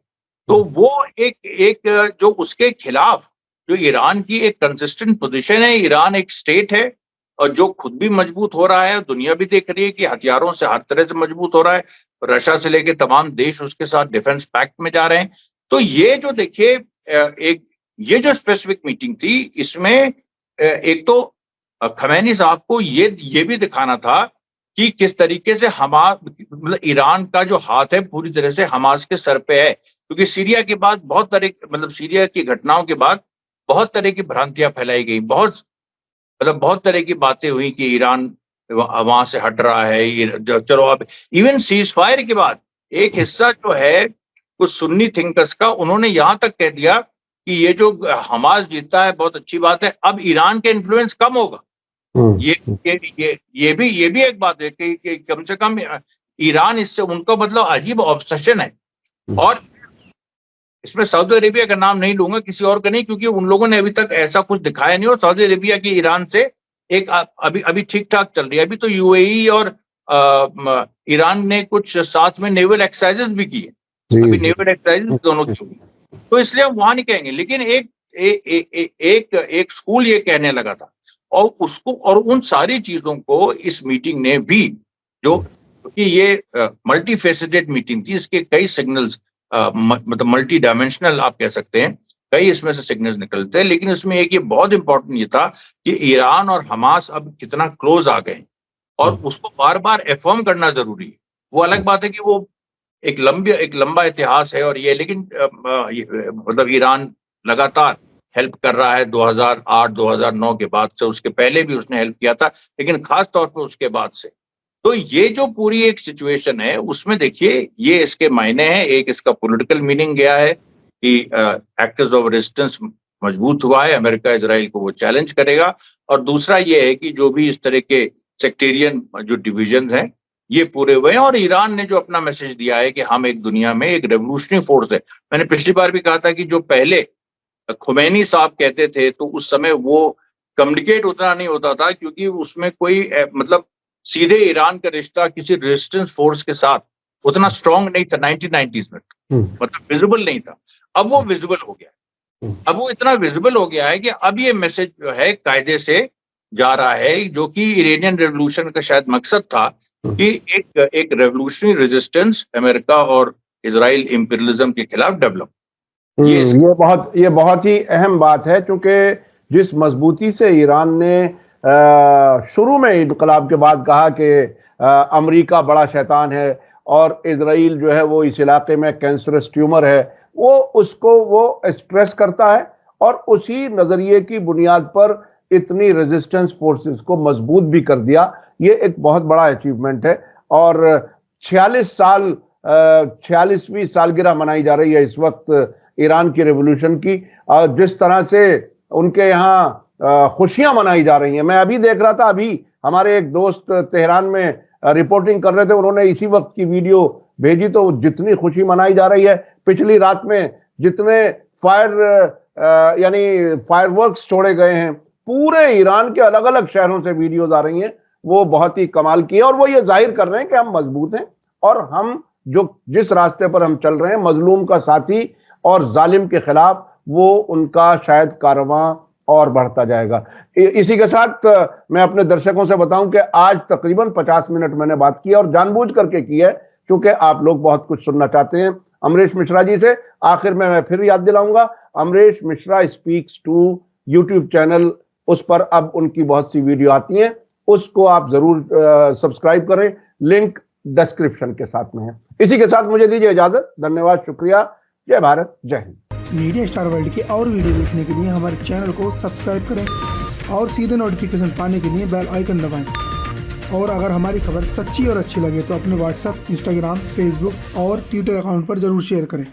तो वो एक जो उसके खिलाफ जो ईरान की एक कंसिस्टेंट पोजीशन है। ईरान एक स्टेट है और जो खुद भी मजबूत हो रहा है, दुनिया भी देख रही है कि हथियारों से हर तरह से मजबूत हो रहा है, रशिया से लेके तमाम देश उसके साथ डिफेंस पैक्ट में जा रहे हैं। तो ये जो देखिए एक ये जो स्पेसिफिक मीटिंग थी, इसमें एक तो खमैनी साहब को ये भी दिखाना था कि किस तरीके से हमास, मतलब ईरान का जो हाथ है पूरी तरह से हमास के सर पे है, क्योंकि सीरिया के बाद बहुत तरह, मतलब सीरिया की घटनाओं के बाद बहुत तरह की भ्रांतियां फैलाई गई, बहुत तरह की बातें हुई कि ईरान वहां से हट रहा है। चलो अब इवन सीज फायर के बाद एक हिस्सा जो है कुछ सुन्नी थिंकर्स का, उन्होंने यहां तक कह दिया कि ये जो हमास जीता है बहुत अच्छी बात है, अब ईरान का इन्फ्लुएंस कम होगा। ये भी एक बात है कि कम से कम ईरान इससे, उनका मतलब अजीब ऑब्सेशन है। और इसमें सऊदी अरेबिया का नाम नहीं लूंगा, किसी और का नहीं, क्योंकि उन लोगों ने अभी तक ऐसा कुछ दिखाया नहीं। और सऊदी अरेबिया की ईरान से एक अभी ठीक ठाक चल रही है। अभी तो यूएई और ईरान ने कुछ साथ में नेवल एक्सरसाइजेस भी किए, अभी नेवल एक्सरसाइजेस दोनों की हुई, तो इसलिए हम वहां नहीं कहेंगे। लेकिन एक स्कूल ये कहने लगा था, और उसको और उन सारी चीजों को इस मीटिंग ने भी, जो क्योंकि ये मल्टी फेसेटेड मीटिंग थी, इसके कई सिग्नल्स, मतलब मल्टी डायमेंशनल आप कह सकते हैं, कई इसमें से सिग्नल्स निकलते हैं, लेकिन इसमें एक ये बहुत इंपॉर्टेंट ये था कि ईरान और हमास अब कितना क्लोज आ गए, और उसको बार बार एफर्म करना जरूरी है। वो अलग बात है कि वो एक लंबा इतिहास है और ये, लेकिन मतलब ईरान लगातार हेल्प कर रहा है 2008-2009 के बाद से, उसके पहले भी उसने हेल्प किया था, लेकिन खास तौर पे उसके बाद से। तो ये जो पूरी एक सिचुएशन है उसमें देखिए ये इसके मायने हैं। एक इसका पॉलिटिकल मीनिंग गया है कि एक्टर्स ऑफ रेजिस्टेंस मजबूत हुआ है, अमेरिका इजराइल को वो चैलेंज करेगा, और दूसरा ये है कि जो भी इस तरह के सेक्टेरियन जो डिविजन हैं ये पूरे हुए हैं, और ईरान ने जो अपना मैसेज दिया है कि हम एक दुनिया में एक रेवोल्यूशनरी फोर्स है। मैंने पिछली बार भी कहा था कि जो पहले खुमैनी साहब कहते थे तो उस समय वो कम्युनिकेट उतना नहीं होता था, क्योंकि उसमें कोई मतलब सीधे ईरान का रिश्ता किसी रेजिस्टेंस फोर्स के साथ उतना स्ट्रांग नहीं था 1990s में, मतलब विजिबल नहीं था। अब वो विजिबल हो गया, अब वो इतना विजिबल हो गया है कि अब ये मैसेज जो है कायदे से जा रहा है, जो कि इरानियन रेवोल्यूशन का शायद मकसद था कि एक रेवोल्यूशनरी रेजिस्टेंस अमेरिका और इजराइल इंपीरियलिज्म के खिलाफ डेवलप। ये बहुत ही अहम बात है, क्योंकि जिस मजबूती से ईरान ने शुरू में इनकलाब के बाद कहा कि अमेरिका बड़ा शैतान है और इजराइल जो है वो इस इलाके में कैंसरस ट्यूमर है, वो स्ट्रेस करता है, और उसी नजरिए की बुनियाद पर इतनी रेजिस्टेंस फोर्सेस को मजबूत भी कर दिया। ये एक बहुत बड़ा अचीवमेंट है, और 46वीं सालगिरह मनाई जा रही है इस वक्त ईरान की रेवोल्यूशन की, और जिस तरह से उनके यहाँ खुशियां मनाई जा रही हैं। मैं अभी देख रहा था, अभी हमारे एक दोस्त तेहरान में रिपोर्टिंग कर रहे थे, उन्होंने इसी वक्त की वीडियो भेजी, तो जितनी खुशी मनाई जा रही है, पिछली रात में जितने फायरवर्क्स छोड़े गए हैं, पूरे ईरान के अलग अलग शहरों से वीडियोज आ रही हैं, वो बहुत ही कमाल की है, और वो ये जाहिर कर रहे हैं कि हम मजबूत हैं, और हम जिस रास्ते पर हम चल रहे हैं, मजलूम का साथी और जालिम के खिलाफ, वो उनका शायद कारवां और बढ़ता जाएगा। इसी के साथ मैं अपने दर्शकों से बताऊं कि आज तकरीबन 50 मिनट मैंने बात की, और जानबूझ करके की है, क्योंकि आप लोग बहुत कुछ सुनना चाहते हैं अमरीश मिश्रा जी से। आखिर में मैं फिर याद दिलाऊंगा, Amrish Mishra speaks to YouTube channel, उस पर अब उनकी बहुत सी वीडियो आती हैं, उसको आप जरूर सब्सक्राइब करें, लिंक डिस्क्रिप्शन के साथ में है। इसी के साथ मुझे दीजिए इजाजत। धन्यवाद, शुक्रिया, जय भारत, जय हिंद। मीडिया स्टार वर्ल्ड के और वीडियो देखने के लिए हमारे चैनल को सब्सक्राइब करें और सीधे नोटिफिकेशन पाने के लिए बेल आइकन दबाएं। और अगर हमारी खबर सच्ची और अच्छी लगे तो अपने व्हाट्सएप, इंस्टाग्राम, फेसबुक और ट्विटर अकाउंट पर जरूर शेयर करें।